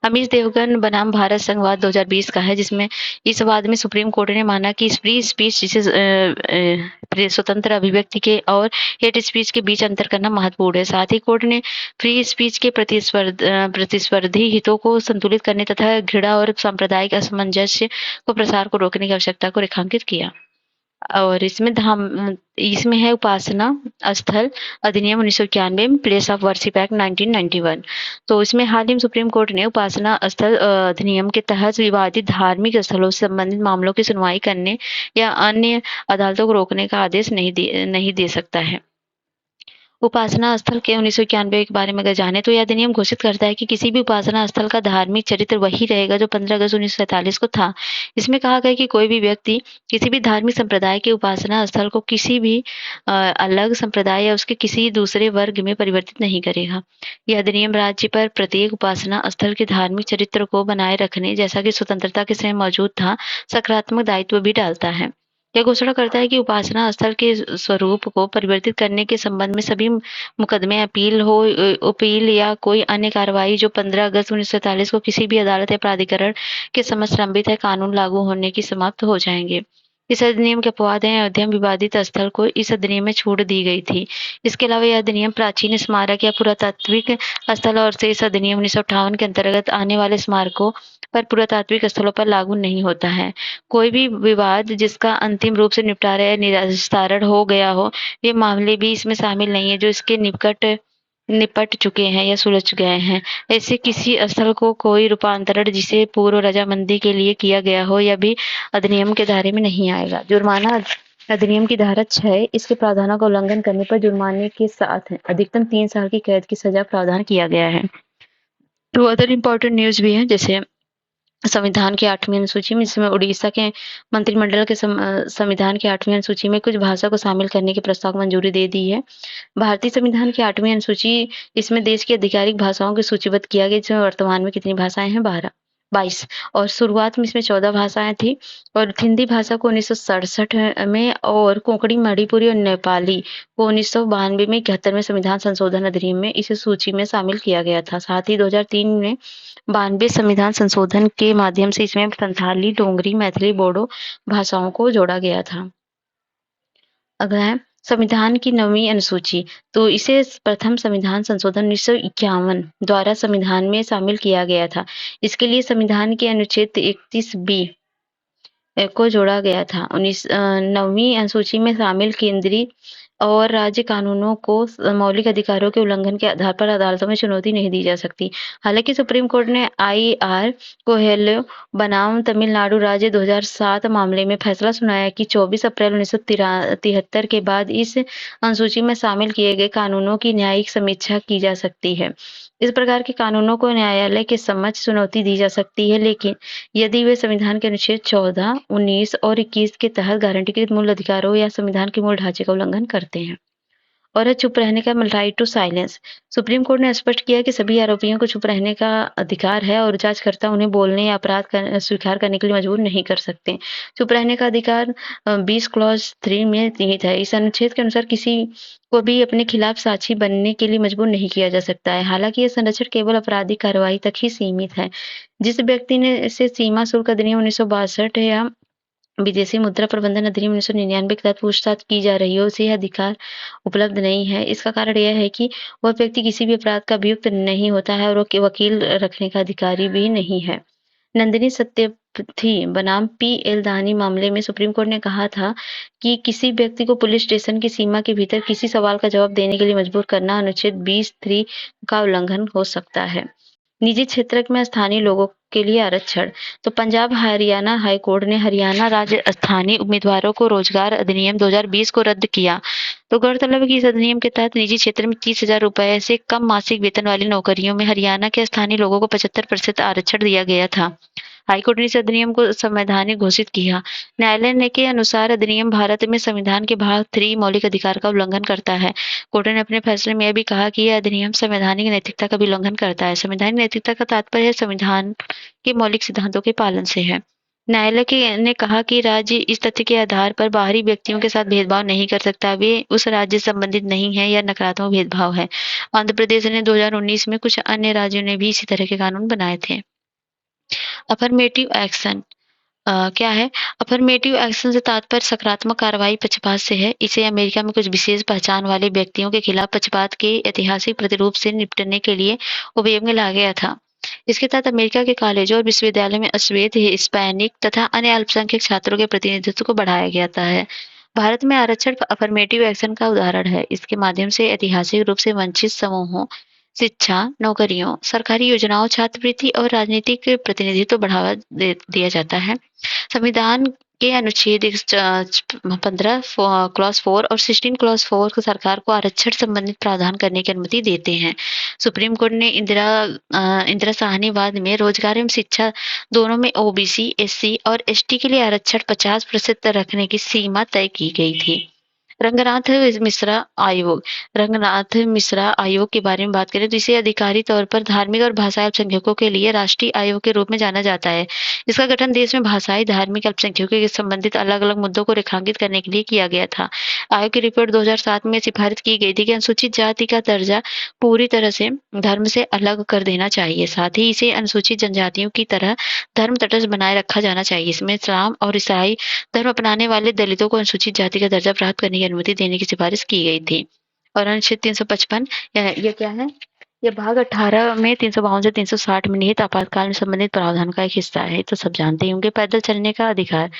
अमीश देवगन बनाम भारत संघवाद 2020 का है, जिसमें इस वाद में सुप्रीम कोर्ट ने माना कि फ्री स्पीच जिसे स्वतंत्र अभिव्यक्ति के और हेट स्पीच के बीच अंतर करना महत्वपूर्ण है। साथ ही कोर्ट ने फ्री स्पीच के प्रतिस्पर्धी हितों को संतुलित करने तथा घृणा और सांप्रदायिक असमंजस्य को प्रसार को रोकने की आवश्यकता को रेखांकित किया। और इसमें है उपासना स्थल अधिनियम 1991 प्लेस ऑफ वर्शिप एक्ट 1991। तो इसमें हाल ही में सुप्रीम कोर्ट ने उपासना स्थल अधिनियम के तहत विवादित धार्मिक स्थलों से संबंधित मामलों की सुनवाई करने या अन्य अदालतों को रोकने का आदेश नहीं दे सकता है। उपासना स्थल के 1991 के बारे में अगर जाने तो यह अधिनियम घोषित करता है कि किसी भी उपासना स्थल का धार्मिक चरित्र वही रहेगा जो 15 अगस्त 1947 को था। इसमें कहा गया कि कोई भी व्यक्ति किसी भी धार्मिक संप्रदाय के उपासना स्थल को किसी भी अलग संप्रदाय या उसके किसी दूसरे वर्ग में परिवर्तित नहीं करेगा। यह अधिनियम राज्य पर प्रत्येक उपासना स्थल के धार्मिक चरित्र को बनाए रखने, जैसा कि स्वतंत्रता के समय मौजूद था, सकारात्मक दायित्व भी डालता है। यह घोषणा करता है कि उपासना स्थल के स्वरूप को परिवर्तित करने के संबंध में सभी मुकदमे, अपील या कोई अन्य कार्रवाई जो 15 अगस्त 1947 को किसी भी अदालत या प्राधिकरण के समक्ष लंबित है, कानून लागू होने की समाप्त हो जाएंगे। इस अधिनियम के अपवाद हैं। अयोध्या विवादित स्थल को इस अधिनियम में छूट दी गई थी। इसके अलावा यह अधिनियम प्राचीन स्मारक या पुरातात्विक स्थल और शेष अधिनियम 1958 के अंतर्गत आने वाले स्मारकों पर पुरातात्विक स्थलों पर लागू नहीं होता है। कोई भी विवाद जिसका अंतिम रूप से निपटारा या निस्तारण हो गया हो, ये मामले भी इसमें शामिल नहीं है जो इसके निकट निपट चुके हैं या सुलझ गए हैं। ऐसे किसी स्थल को कोई रूपांतरण जिसे पूर्व रजामंदी के लिए किया गया हो या भी अधिनियम के दायरे में नहीं आएगा। जुर्माना अधिनियम की धारा 6 इसके प्रावधानों का उल्लंघन करने पर जुर्माने के साथ अधिकतम 3 साल की कैद की सजा प्रावधान किया गया है। तो अदर इम्पोर्टेंट न्यूज भी है, जैसे संविधान की 8वीं अनुसूची में, जिसमें उड़ीसा के मंत्रिमंडल के संविधान की 8वीं अनुसूची में कुछ भाषा को शामिल करने के प्रस्ताव को मंजूरी दे दी है। भारतीय संविधान की 8वीं अनुसूची, इसमें देश की आधिकारिक भाषाओं को सूचीबद्ध किया गया, जिसमें वर्तमान में कितनी भाषाएं हैं? 22। और शुरुआत में इसमें 14 भाषाएं थी, और हिंदी भाषा को 1967 में, और कोंकणी, मणिपुरी और नेपाली को 1992 में 71वें संविधान संशोधन अधिनियम में इसे सूची में शामिल किया गया था। साथ ही 2003 में 92 संविधान संशोधन के माध्यम से इसमें संथाली, डोगरी, मैथिली, बोडो भाषाओं को जोड़ा गया था। अगला है संविधान की 9वीं अनुसूची, तो इसे प्रथम संविधान संशोधन 1951 द्वारा संविधान में शामिल किया गया था। इसके लिए संविधान के अनुच्छेद 31B को जोड़ा गया था। 9वीं अनुसूची में शामिल केंद्रीय और राज्य कानूनों को मौलिक अधिकारों के उल्लंघन के आधार पर अदालतों में चुनौती नहीं दी जा सकती। हालांकि सुप्रीम कोर्ट ने आई.आर. कोहेलो बनाम तमिलनाडु राज्य 2007 मामले में फैसला सुनाया कि 24 अप्रैल 1973 के बाद इस अनुसूची में शामिल किए गए कानूनों की न्यायिक समीक्षा की जा सकती है। इस प्रकार के कानूनों को न्यायालय के समक्ष चुनौती दी जा सकती है, लेकिन यदि वे संविधान के अनुच्छेद 14, 19 और 21 के तहत गारंटीकृत मूल अधिकारों या संविधान के मूल ढांचे का उल्लंघन करते हैं। और है चुप रहने का right to silence. Supreme Court ने स्पष्ट किया कि सभी आरोपियों को चुप रहने का अधिकार है और जांचकर्ता उन्हें बोलने या अपराध स्वीकार करने के लिए मजबूर नहीं कर सकते। चुप रहने का अधिकार 20 क्लॉज 3 में निहित है। इस अनुच्छेद के अनुसार किसी को भी अपने खिलाफ साक्षी बनने के लिए मजबूर नहीं किया जा सकता है। हालांकि यह संरक्षण केवल आपराधिक कार्रवाई तक ही सीमित है। जिस व्यक्ति ने इसे सीमा शुल्क अधिनियम 1962 या विदेशी मुद्रा प्रबंधन अधिनियम 1999 के तहत पूछताछ की जा रही हो, उसे यह अधिकार उपलब्ध नहीं है। इसका कारण यह है कि वह व्यक्ति किसी भी अपराध का अभियुक्त नहीं होता है और वह वकील रखने का अधिकारी भी नहीं है। नंदिनी सत्यपथी बनाम पी.एल. दानी मामले में सुप्रीम कोर्ट ने कहा था कि किसी व्यक्ति को पुलिस स्टेशन की सीमा के भीतर किसी सवाल का जवाब देने के लिए मजबूर करना अनुच्छेद 20(3) का उल्लंघन हो सकता है। निजी क्षेत्र में स्थानीय लोगों के लिए आरक्षण, तो पंजाब हरियाणा हाई कोर्ट ने हरियाणा राज्य स्थानीय उम्मीदवारों को रोजगार अधिनियम 2020 को रद्द किया। तो गौरतलब है कि इस अधिनियम के तहत निजी क्षेत्र में 30,000 रुपए से कम मासिक वेतन वाली नौकरियों में हरियाणा के स्थानीय लोगों को 75% आरक्षण दिया गया था। हाईकोर्ट ने इस अधिनियम को संवैधानिक घोषित किया। न्यायालय ने के अनुसार अधिनियम भारत में संविधान के भाग 3 मौलिक अधिकार का उल्लंघन करता है। कोर्ट ने अपने फैसले में यह भी कहा कि यह अधिनियम संवैधानिक नैतिकता का भी उल्लंघन करता है। संवैधानिक नैतिकता का तात्पर्य संविधान के मौलिक सिद्धांतों के पालन से है। न्यायालय ने कहा कि राज्य इस तथ्य के आधार पर बाहरी व्यक्तियों के साथ भेदभाव नहीं कर सकता, वे उस राज्य से संबंधित नहीं है या नकारात्मक भेदभाव है। आंध्र प्रदेश ने 2019 में, कुछ अन्य राज्यों ने भी इसी तरह के कानून बनाए थे। अफर्मेटिव एक्शन क्या है? अफर्मेटिव एक्शन से तात्पर्य सकारात्मक कार्रवाई पक्षपात से है। इसे अमेरिका में कुछ विशेष पहचान वाले व्यक्तियों के खिलाफ पक्षपात के ऐतिहासिक प्रतिरूप से निपटने के लिए उपयोग में लाया गया था। इसके तहत अमेरिका के कॉलेजों और विश्वविद्यालय में अश्वेत, हिस्पैनिक तथा अन्य अल्पसंख्यक छात्रों के प्रतिनिधित्व को बढ़ाया गया है। भारत में आरक्षण अफर्मेटिव एक्शन का उदाहरण है। इसके माध्यम से ऐतिहासिक रूप से वंचित समूहों, शिक्षा, नौकरियों, सरकारी योजनाओं, छात्रवृत्ति और राजनीतिक प्रतिनिधित्व बढ़ावा दिया जाता है। संविधान के अनुच्छेद 15 क्लॉज 4 और 16 क्लॉज 4 को सरकार को आरक्षण संबंधित प्रावधान करने की अनुमति देते हैं। सुप्रीम कोर्ट ने इंदिरा साहनीवाद में रोजगार एवं शिक्षा दोनों में ओबीसी, एससी और एसटी के लिए आरक्षण 50% रखने की सीमा तय की गई थी। रंगनाथ मिश्रा आयोग के बारे में बात करें तो इसे अधिकारी तौर पर धार्मिक और भाषाई अल्पसंख्यकों के लिए राष्ट्रीय आयोग के रूप में जाना जाता है। इसका गठन देश में भाषाई, धार्मिक अल्पसंख्यकों के संबंधित अलग-अलग मुद्दों को रेखांकित करने के लिए किया गया था। आयोग की रिपोर्ट 2007 में सिफारिश की गई थी कि अनुसूचित जाति का दर्जा पूरी तरह से धर्म से अलग कर देना चाहिए। साथ ही इसे अनुसूचित जनजातियों की तरह धर्म तटस्थ बनाए रखा जाना चाहिए। इसमें इस्लाम और ईसाई धर्म अपनाने वाले दलितों को अनुसूचित जाति का दर्जा प्राप्त करने की अनुमति देने की सिफारिश की गई थी। और अनुच्छेद 355 ये क्या है? यह भाग 18 में 352 से 360 में निहित आपातकाल में संबंधित प्रावधान का एक हिस्सा है। तो सब जानते ही होंगे। पैदल चलने का अधिकार,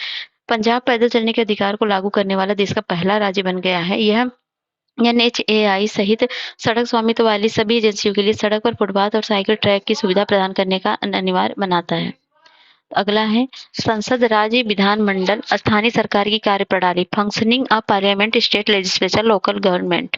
पंजाब पैदल चलने के अधिकार को लागू करने वाला देश का पहला राज्य बन गया है। यह NHAI सहित सड़क स्वामित्व वाली सभी एजेंसियों के लिए सड़क पर फुटपाथ और साइकिल ट्रैक की सुविधा प्रदान करने का अनिवार्य बनाता है। अगला है संसद, राज्य विधानमंडल, स्थानीय सरकार की कार्यप्रणाली, functioning of parliament, state legislature, local government.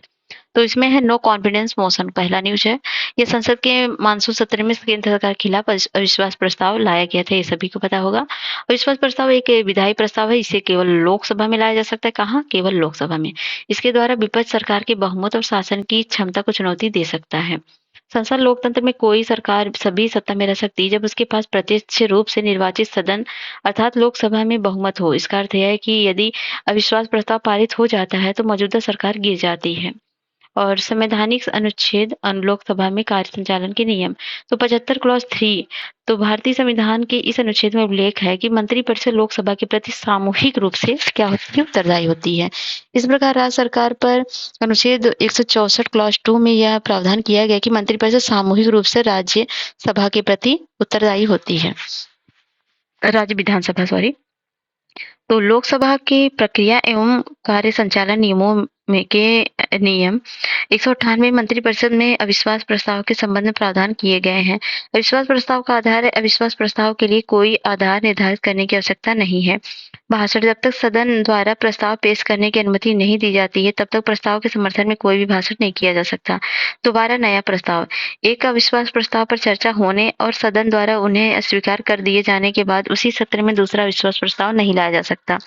तो इसमें है नो कॉन्फिडेंस मोशन, पहला न्यूज है। ये संसद के मानसून सत्र में केंद्र सरकार के खिलाफ अविश्वास प्रस्ताव लाया गया था, ये सभी को पता होगा। अविश्वास प्रस्ताव एक विधायी प्रस्ताव है, इसे केवल लोकसभा में लाया जा सकता है। कहाँ? केवल लोकसभा में। इसके द्वारा विपक्ष सरकार के बहुमत और शासन की क्षमता को चुनौती दे सकता है। संसद लोकतंत्र में कोई सरकार सभी सत्ता में रह सकती है जब उसके पास प्रत्यक्ष रूप से निर्वाचित सदन अर्थात लोकसभा में बहुमत हो। इसका अर्थ यह है कि यदि अविश्वास प्रस्ताव पारित हो जाता है तो मौजूदा सरकार गिर जाती है। और संवैधानिक अनुच्छेद लोकसभा में कार्य संचालन के नियम, तो 75 क्लॉज 3, तो भारतीय संविधान के इस अनुच्छेद में उल्लेख है कि मंत्रिपरिषद लोकसभा के प्रति सामूहिक रूप से क्या होती है? उत्तरदायी होती है। इस प्रकार राज्य सरकार पर अनुच्छेद 164 क्लॉज 2 में यह प्रावधान किया गया कि मंत्रिपरिषद सामूहिक रूप से राज्य सभा के प्रति उत्तरदायी होती है। राज्य विधानसभा, सॉरी। तो लोकसभा की प्रक्रिया एवं कार्य संचालन नियमों में के नियम 198 मंत्रिपरिषद में अविश्वास प्रस्ताव के संबंध में प्रावधान किए गए हैं। अविश्वास प्रस्ताव का आधार है। अविश्वास प्रस्ताव के लिए कोई आधार निर्धारित करने की आवश्यकता नहीं है। भाषण, जब तक सदन द्वारा प्रस्ताव पेश करने की अनुमति नहीं दी जाती है तब तक प्रस्ताव के समर्थन में कोई भी भाषण नहीं किया जा सकता। दोबारा नया प्रस्ताव, एक अविश्वास प्रस्ताव पर चर्चा होने और सदन द्वारा उन्हें अस्वीकार कर दिए जाने के बाद उसी सत्र में दूसरा अविश्वास प्रस्ताव नहीं लाया जा सकता।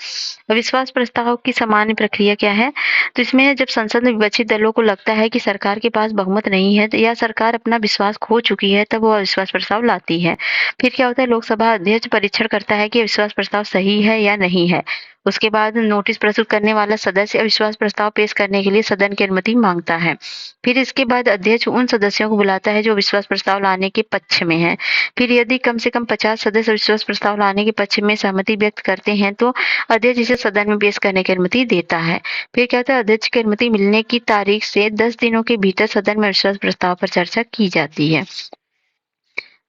अविश्वास प्रस्ताव की सामान्य प्रक्रिया क्या है? तो इसमें जब संसद में विपक्षी दलों को लगता है कि सरकार के पास बहुमत नहीं है या सरकार अपना विश्वास खो चुकी है तब वो अविश्वास प्रस्ताव लाती है। फिर क्या होता है? लोकसभा अध्यक्ष परीक्षण करता है कि अविश्वास प्रस्ताव सही है या नहीं है। उसके बाद नोटिस प्रस्तुत करने वाला सदस्य अविश्वास प्रस्ताव पेश करने के लिए सदन की अनुमति मांगता है। फिर इसके बाद अध्यक्ष उन सदस्यों को बुलाता है जो अविश्वास प्रस्ताव लाने के पक्ष में है। फिर यदि कम से कम 50 सदस्य अविश्वास प्रस्ताव लाने के पक्ष में सहमति व्यक्त करते हैं तो अध्यक्ष इसे सदन में पेश करने की अनुमति देता है। फिर क्या होता है? अध्यक्ष की अनुमति मिलने की तारीख से 10 दिनों के भीतर सदन में अविश्वास प्रस्ताव पर चर्चा की जाती है।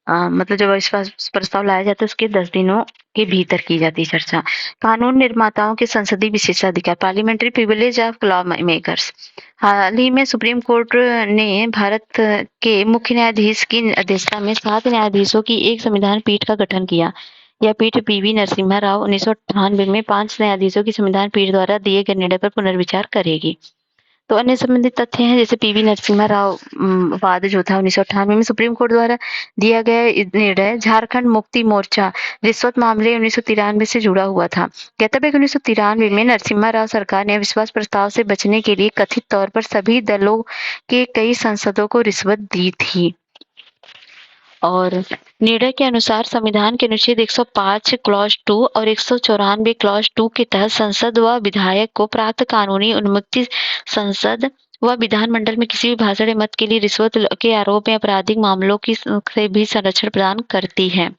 मतलब जब अविश्वास प्रस्ताव लाया जाता है उसके 10 दिनों के भीतर की जाती है चर्चा। कानून निर्माताओं के संसदीय विशेषाधिकार, parliamentary privilege of law makers. हाल ही में सुप्रीम कोर्ट ने भारत के मुख्य न्यायाधीश की अध्यक्षता में 7 न्यायाधीशों की एक संविधान पीठ का गठन किया। यह पीठ PV नरसिम्हा राव 1998 में 5 न्यायाधीशों की संविधान पीठ द्वारा दिए गए निर्णय पर पुनर्विचार करेगी। तो अन्य संबंधित तथ्य हैं जैसे PV नरसिम्हा राव वाद जो था 1998 में सुप्रीम कोर्ट द्वारा दिया गया निर्णय झारखंड मुक्ति मोर्चा रिश्वत मामले 1993 से जुड़ा हुआ था। ज्ञातव्य 1993 में नरसिम्हा राव सरकार ने अविश्वास प्रस्ताव से बचने के लिए कथित तौर पर सभी दलों के कई सांसदों को रिश्वत दी थी। और निर्णय के अनुसार संविधान के अनुच्छेद 105 क्लॉज 2 और 194 क्लॉज 2 के तहत संसद व विधायक को प्राप्त कानूनी अनुमति संसद व विधानमंडल में किसी भी भाषण या मत के लिए रिश्वत के आरोप में आपराधिक मामलों की से भी संरक्षण प्रदान करती है।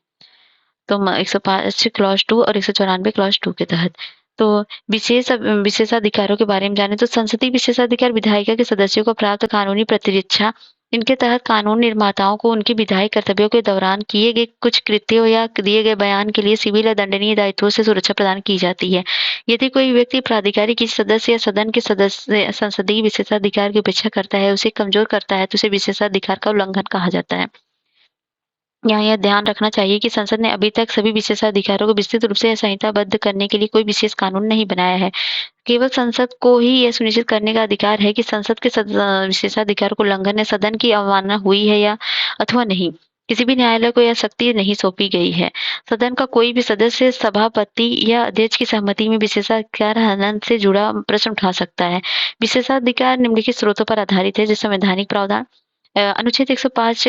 तो 105 क्लॉज 2 और 194 क्लॉज 2 के तहत तो विशेषाधिकारों के बारे में जाने तो संसदीय विशेषाधिकार विधायिका के सदस्यों को प्राप्त कानूनी प्रतिरक्षा। इनके तहत कानून निर्माताओं को उनके विधायी कर्तव्यों के दौरान किए गए कुछ कृत्यों या दिए गए बयान के लिए सिविल या दंडनीय दायित्वों से सुरक्षा प्रदान की जाती है। यदि कोई व्यक्ति प्राधिकारी किसी सदस्य या सदन के सदस्य संसदीय विशेषाधिकार की उपेक्षा करता है, उसे कमजोर करता है तो उसे विशेषाधिकार का उल्लंघन कहा जाता है। यहाँ यह ध्यान रखना चाहिए कि संसद ने अभी तक सभी विशेषाधिकारों को विस्तृत रूप से संहिताबद्ध करने के लिए कोई विशेष कानून नहीं बनाया है। केवल संसद को ही यह सुनिश्चित करने का अधिकार है कि संसद के विशेषाधिकार को उल्लंघन या सदन की अवमानना हुई है या अथवा नहीं। किसी भी न्यायालय को यह शक्ति नहीं सौंपी गई है। सदन का कोई भी सदस्य सभापति या अध्यक्ष की सहमति में विशेषाधिकार हनन से जुड़ा प्रश्न उठा सकता है। विशेषाधिकार निम्नलिखित स्रोतों पर आधारित है जैसे संवैधानिक प्रावधान, अनुच्छेद 105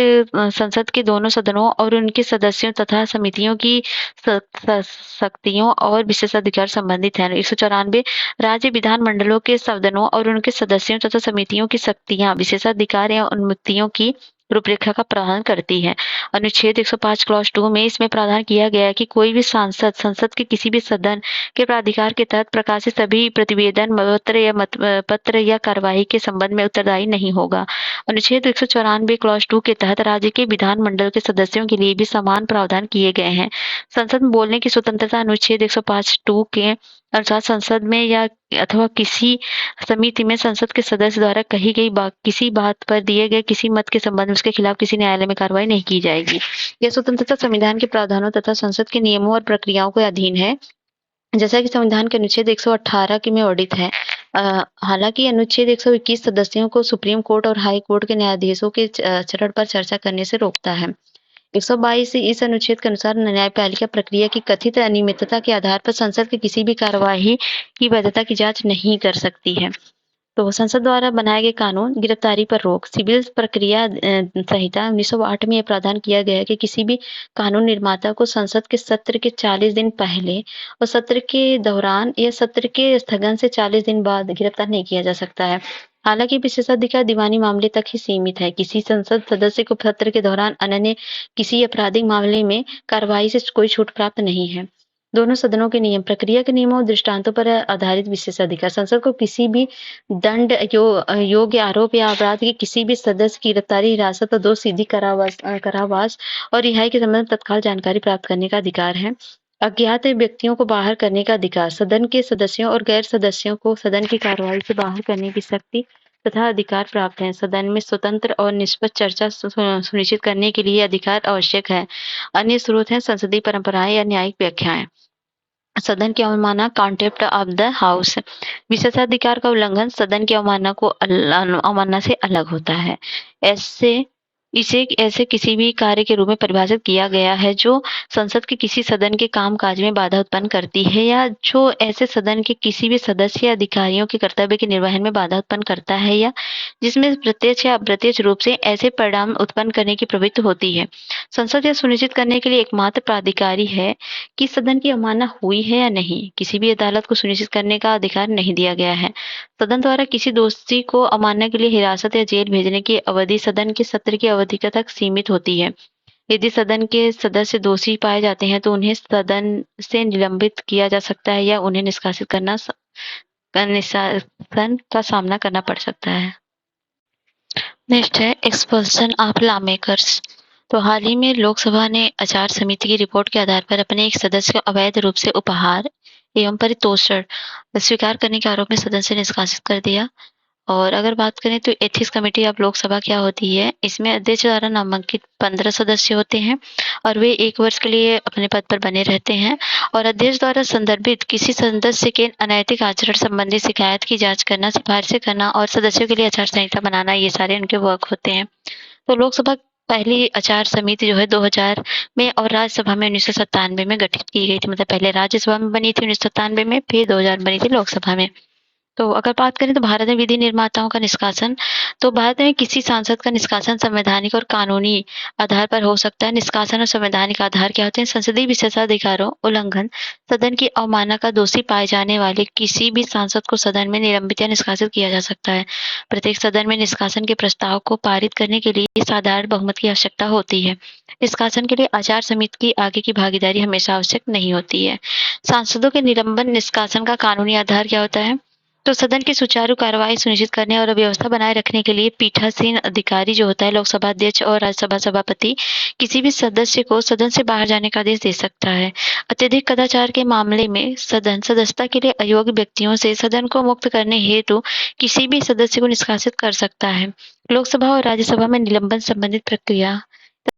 संसद के दोनों सदनों और उनके सदस्यों तथा समितियों की शक्तियों और विशेषाधिकार संबंधित है। 194 राज्य विधानमंडलों के सदनों और उनके सदस्यों तथा समितियों की शक्तियां विशेषाधिकार या उन्मुक्तियों की रूपरेखा का प्रावधान करती है। अनुच्छेद 105 क्लॉज 2 में इसमें प्रावधान किया गया है कि कोई भी सांसद संसद के किसी भी सदन के प्राधिकार के तहत प्रकाशित सभी प्रतिवेदन पत्र या कार्यवाही के संबंध में उत्तरदायी नहीं होगा। अनुच्छेद 194 क्लॉज 2 के तहत राज्य के विधानमंडल के सदस्यों के लिए भी समान प्रावधान किए गए हैं। संसद में बोलने की स्वतंत्रता अनुच्छेद 105 2 के अर्थात संसद में या अथवा किसी समिति में संसद के सदस्य द्वारा कही गई किसी बात पर दिए गए किसी मत के संबंध में उसके खिलाफ किसी न्यायालय में कार्रवाई नहीं की जाएगी। यह स्वतंत्रता संविधान के प्रावधानों तथा संसद के नियमों और प्रक्रियाओं के अधीन है, जैसा कि संविधान के अनुच्छेद 118 की में वर्णित है। हालांकि अनुच्छेद 121 सदस्यों को सुप्रीम कोर्ट और हाई कोर्ट के न्यायाधीशों के चरण पर चर्चा करने से रोकता है। 122 इस अनुच्छेद के अनुसार न्यायपालिका प्रक्रिया की कथित अनियमितता के आधार पर संसद की किसी भी कार्यवाही की वैधता की जांच नहीं कर सकती है। तो संसद द्वारा बनाए गए कानून, गिरफ्तारी पर रोक, सिविल प्रक्रिया संहिता 1908 में यह प्रावधान किया गया है कि किसी भी कानून निर्माता को संसद के सत्र के 40 दिन पहले और सत्र के दौरान या सत्र के स्थगन से 40 दिन बाद गिरफ्तार नहीं किया जा सकता है। हालांकि विशेषाधिकार दीवानी मामले तक ही सीमित है। किसी संसद सदस्य को सत्र के दौरान अन्य किसी आपराधिक मामले में कार्रवाई से कोई छूट प्राप्त नहीं है। दोनों सदनों के नियम, प्रक्रिया के नियमों और दृष्टांतों पर आधारित विशेषाधिकार। संसद को किसी भी दंड योग्य आरोप या अपराध के किसी भी सदस्य की गिरफ्तारी, हिरासत और 2 सीधी कारावास और रिहाई के संबंध में तत्काल जानकारी प्राप्त करने का अधिकार है। अज्ञात व्यक्तियों को बाहर करने का अधिकार, सदन के सदस्यों और गैर सदस्यों को सदन की कार्यवाही से बाहर करने की शक्ति तथा अधिकार प्राप्त है। सदन में स्वतंत्र और निष्पक्ष चर्चा सुनिश्चित करने के लिए अधिकार आवश्यक है। अन्य स्रोत हैं संसदीय परंपराएं या न्यायिक व्याख्याएं। सदन की अवमानना, कॉन्टेम्प्ट ऑफ द हाउस। विशेषाधिकार का उल्लंघन सदन की अवमानना से अलग होता है। इसे ऐसे किसी भी कार्य के रूप में परिभाषित किया गया है जो संसद के किसी सदन के कामकाज में बाधा उत्पन्न करती है या जो ऐसे सदन के किसी भी सदस्य या अधिकारियों के कर्तव्य के निर्वहन में बाधा उत्पन्न करता है या जिसमें प्रत्यक्ष या अप्रत्यक्ष रूप से ऐसे परिणाम उत्पन्न करने की प्रवृत्ति होती है। संसद यह सुनिश्चित करने के लिए एकमात्र प्राधिकारी है कि सदन की अवमानना हुई है या नहीं। किसी भी अदालत को सुनिश्चित करने का अधिकार नहीं दिया गया है। सदन द्वारा किसी दोषी को अवमानना के लिए हिरासत या जेल भेजने की अवधि सदन के सत्र की अवधि तक सीमित होती है। यदि सदन के सदस्य दोषी पाए जाते हैं तो उन्हें सदन से निलंबित किया जा सकता है या उन्हें निष्कासन का सामना करना पड़ सकता है। नेक्स्ट है एक्सपल्सन ऑफ लॉ मेकर्स। तो हाल ही में लोकसभा ने आचार समिति की रिपोर्ट के आधार पर अपने एक सदस्य को अवैध रूप से उपहार एवं परितोषण स्वीकार करने के आरोप में सदन से निष्कासित कर दिया। और अगर बात करें तो एथिक्स कमेटी ऑफ लोकसभा क्या होती है, इसमें अध्यक्ष द्वारा नामांकित 15 सदस्य होते हैं और वे 1 वर्ष के लिए अपने पद पर बने रहते हैं और अध्यक्ष द्वारा संदर्भित किसी सदस्य के अनैतिक आचरण संबंधी शिकायत की जांच करना, सिफारिशें करना और सदस्यों के लिए आचार संहिता बनाना, ये सारे उनके वर्क होते हैं। तो लोकसभा पहली आचार समिति जो है 2000 में और राज्यसभा में 1997 में गठित की गई थी। मतलब पहले राज्यसभा में बनी थी 1997 में, फिर 2000 में बनी थी लोकसभा में। तो अगर बात करें तो भारत में विधि निर्माताओं का निष्कासन, तो भारत में किसी सांसद का निष्कासन संवैधानिक और कानूनी आधार पर हो सकता है। निष्कासन और संवैधानिक आधार क्या होते हैं? संसदीय विशेषाधिकारों उल्लंघन, सदन की अवमानना का दोषी पाए जाने वाले किसी भी सांसद को सदन में निलंबित या निष्कासित किया जा सकता है। प्रत्येक सदन में निष्कासन के प्रस्ताव को पारित करने के लिए साधारण बहुमत की आवश्यकता होती है। निष्कासन के लिए आचार समिति की आगे की भागीदारी हमेशा आवश्यक नहीं होती है। सांसदों के निलंबन निष्कासन का कानूनी आधार क्या होता है? तो सदन की सुचारू कार्रवाई सुनिश्चित करने और व्यवस्था बनाए रखने के लिए पीठासीन अधिकारी जो होता है लोकसभा अध्यक्ष और राज्यसभा सभापति किसी भी सदस्य को सदन से बाहर जाने का आदेश दे सकता है। अत्यधिक कदाचार के मामले में सदन सदस्यता के लिए अयोग्य व्यक्तियों से सदन को मुक्त करने हेतु किसी भी सदस्य को निष्कासित कर सकता है। लोकसभा और राज्यसभा में निलंबन संबंधित प्रक्रिया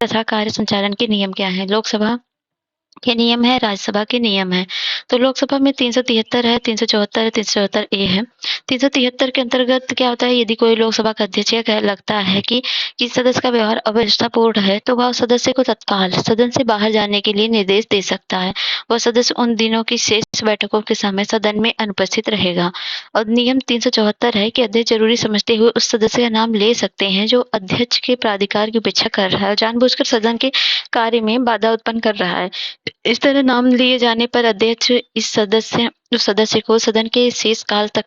तथा कार्य संचालन के नियम क्या है? लोकसभा के नियम है, राज्यसभा के नियम है। तो लोकसभा में 373 है, 374 है, 374 ए है। 373 के अंतर्गत क्या होता है? यदि कोई लोकसभा का अध्यक्ष या लगता है कि किसी सदस्य का व्यवहार अव्यवस्थापूर्ण है तो वह सदस्य को तत्काल सदन से बाहर जाने के लिए निर्देश दे सकता है। वह सदस्य उन दिनों की शेष बैठकों के समय सदन में अनुपस्थित रहेगा। और नियम 374 है कि अध्यक्ष जरूरी समझते हुए उस सदस्य का नाम ले सकते हैं जो अध्यक्ष के प्राधिकार की उपेक्षा कर रहा है और जानबूझकर सदन के कार्य में बाधा उत्पन्न कर रहा है। इस तरह नाम लिए जाने पर अध्यक्ष उस सदस्य को सदन के शेष काल तक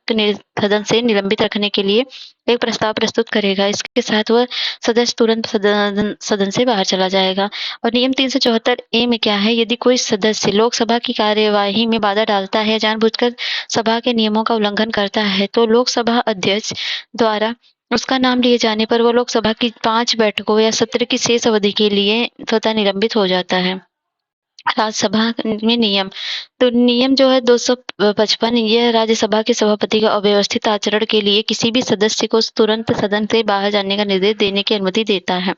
सदन से निलंबित रखने के लिए एक प्रस्ताव प्रस्तुत करेगा। इसके साथ वह सदस्य तुरंत सदन से बाहर चला जाएगा। और नियम 374 ए में क्या है? यदि कोई सदस्य लोकसभा की कार्यवाही में बाधा डालता है, जानबूझकर सभा के नियमों का उल्लंघन करता है, तो लोकसभा अध्यक्ष द्वारा उसका नाम लिए जाने पर वह लोकसभा की 5 बैठकों या सत्र की शेष अवधि के लिए स्वतः निलंबित हो जाता है। राज्यसभा में नियम। तो नियम जो है 255, यह राज्यसभा के सभापति को अव्यवस्थित आचरण के लिए किसी भी सदस्य को तुरंत सदन से बाहर जाने का निर्देश देने की अनुमति देता है।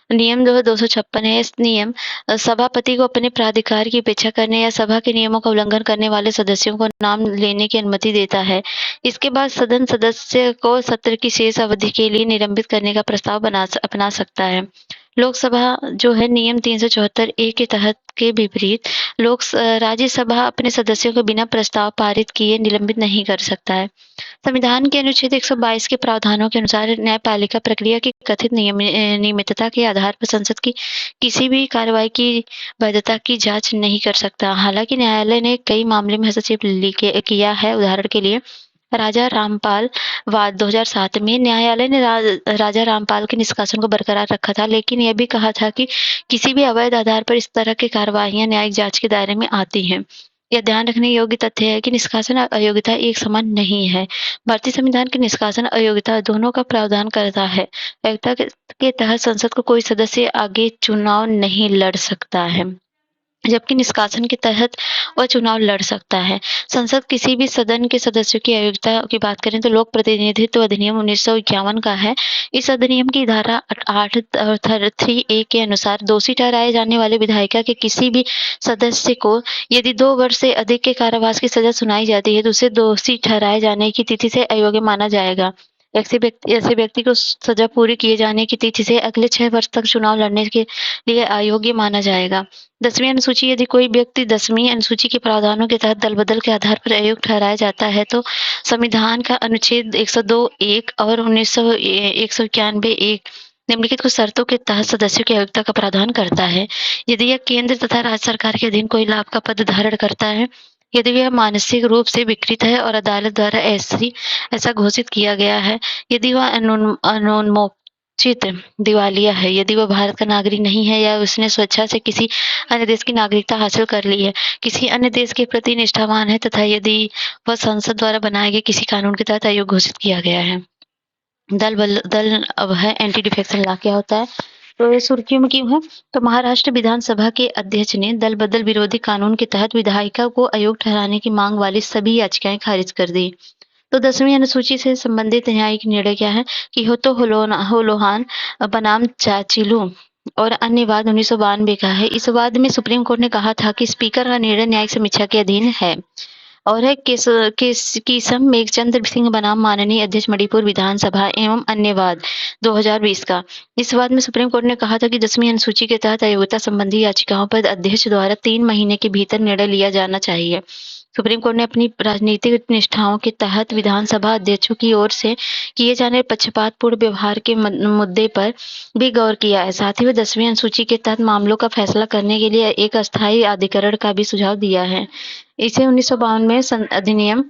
नियम जो है 256 है। इस नियम सभापति को अपने प्राधिकार की उपेक्षा करने या सभा के नियमों का उल्लंघन करने वाले सदस्यों को नाम लेने की अनुमति देता है। इसके बाद सदन सदस्य को सत्र की शेष अवधि के लिए निलंबित करने का प्रस्ताव अपना सकता है। लोकसभा जो है नियम 374 ए के तहत के विपरीत राज्यसभा अपने सदस्यों को बिना प्रस्ताव पारित किए निलंबित नहीं कर सकता है। संविधान के अनुच्छेद 122 के प्रावधानों के अनुसार न्यायपालिका प्रक्रिया की कथित नियमितता के आधार पर संसद की किसी भी कार्रवाई की वैधता की जांच नहीं कर सकता। हालांकि न्यायालय ने कई मामले में हस्तक्षेप किया है। उदाहरण के लिए राजा रामपाल वाद 2007 में न्यायालय ने राजा रामपाल के निष्कासन को बरकरार रखा था, लेकिन यह भी कहा था कि किसी भी अवैध आधार पर इस तरह की कार्रवाइयां न्यायिक जांच के दायरे में आती हैं। यह ध्यान रखने योग्य तथ्य है कि निष्कासन अयोग्यता एक समान नहीं है। भारतीय संविधान की निष्कासन अयोग्यता दोनों का प्रावधान करता है। अयोग्यता के तहत संसद को कोई सदस्य आगे चुनाव नहीं लड़ सकता है, जबकि निष्कासन के तहत वह चुनाव लड़ सकता है। संसद किसी भी सदन के सदस्यों की अयोग्यता की बात करें तो लोक प्रतिनिधित्व अधिनियम 1951 का है। इस अधिनियम की धारा 8(3)(a) के अनुसार दोषी ठहराए जाने वाले विधायिका के किसी भी सदस्य को यदि 2 वर्ष से अधिक के कारावास की सजा सुनाई जाती है तो उसे दोषी ठहराए जाने की तिथि से अयोग्य माना जाएगा। ऐसे व्यक्ति को सजा पूरी किए जाने की तिथि से अगले 6 वर्ष तक चुनाव लड़ने के लिए अयोग्य माना जाएगा। 10वीं अनुसूची, यदि कोई व्यक्ति 10वीं अनुसूची के प्रावधानों के तहत दल-बदल के आधार पर अयोग्य ठहराया जाता है तो संविधान का अनुच्छेद 102(1) और 191(1) निम्नलिखित कुछ शर्तों के तहत सदस्यों की अयोग्यता का प्रावधान करता है। यदि यह केंद्र तथा राज्य सरकार के अधीन कोई लाभ का पद धारण करता है, यदि वह मानसिक रूप से विकृत है और अदालत द्वारा ऐसा घोषित किया गया है, यदि वह अनोन्मोचित दिवालिया है, यदि वह भारत का नागरिक नहीं है या उसने स्वेच्छा से किसी अन्य देश की नागरिकता हासिल कर ली है, किसी अन्य देश के प्रति निष्ठावान है तथा यदि वह संसद द्वारा बनाए गए किसी कानून के तहत अयोग्य घोषित किया गया है। दल अब है एंटी डिफेक्शन लॉ क्या होता है, तो ये सुर्खियों में क्यों है? तो महाराष्ट्र विधानसभा के अध्यक्ष ने दल बदल विरोधी कानून के तहत विधायिका को अयोग्य ठहराने की मांग वाली सभी याचिकाएं खारिज कर दी। तो 10वीं अनुसूची से संबंधित न्यायिक निर्णय क्या है कि होलोहान बनाम चाचिलू और अन्य वाद 1992 का है। इस वाद में सुप्रीम कोर्ट ने कहा था कि स्पीकर का निर्णय न्यायिक समीक्षा के अधीन है। और है किसम मेघचंद्र सिंह बनाम माननीय अध्यक्ष मणिपुर विधानसभा एवं अन्य वाद 2020 का। इस वाद में सुप्रीम कोर्ट ने कहा था कि 10वीं अनुसूची के तहत अयोग्यता संबंधी याचिकाओं पर अध्यक्ष द्वारा 3 महीने के भीतर निर्णय लिया जाना चाहिए। सुप्रीम कोर्ट ने अपनी राजनीतिक निष्ठाओं के तहत विधानसभा अध्यक्षों की ओर से किए जाने पक्षपातपूर्ण व्यवहार के मुद्दे पर भी गौर किया है। साथ ही वह 10वीं अनुसूची के तहत मामलों का फैसला करने के लिए एक अस्थायी अधिकरण का भी सुझाव दिया है। इसे 1952 में अधिनियम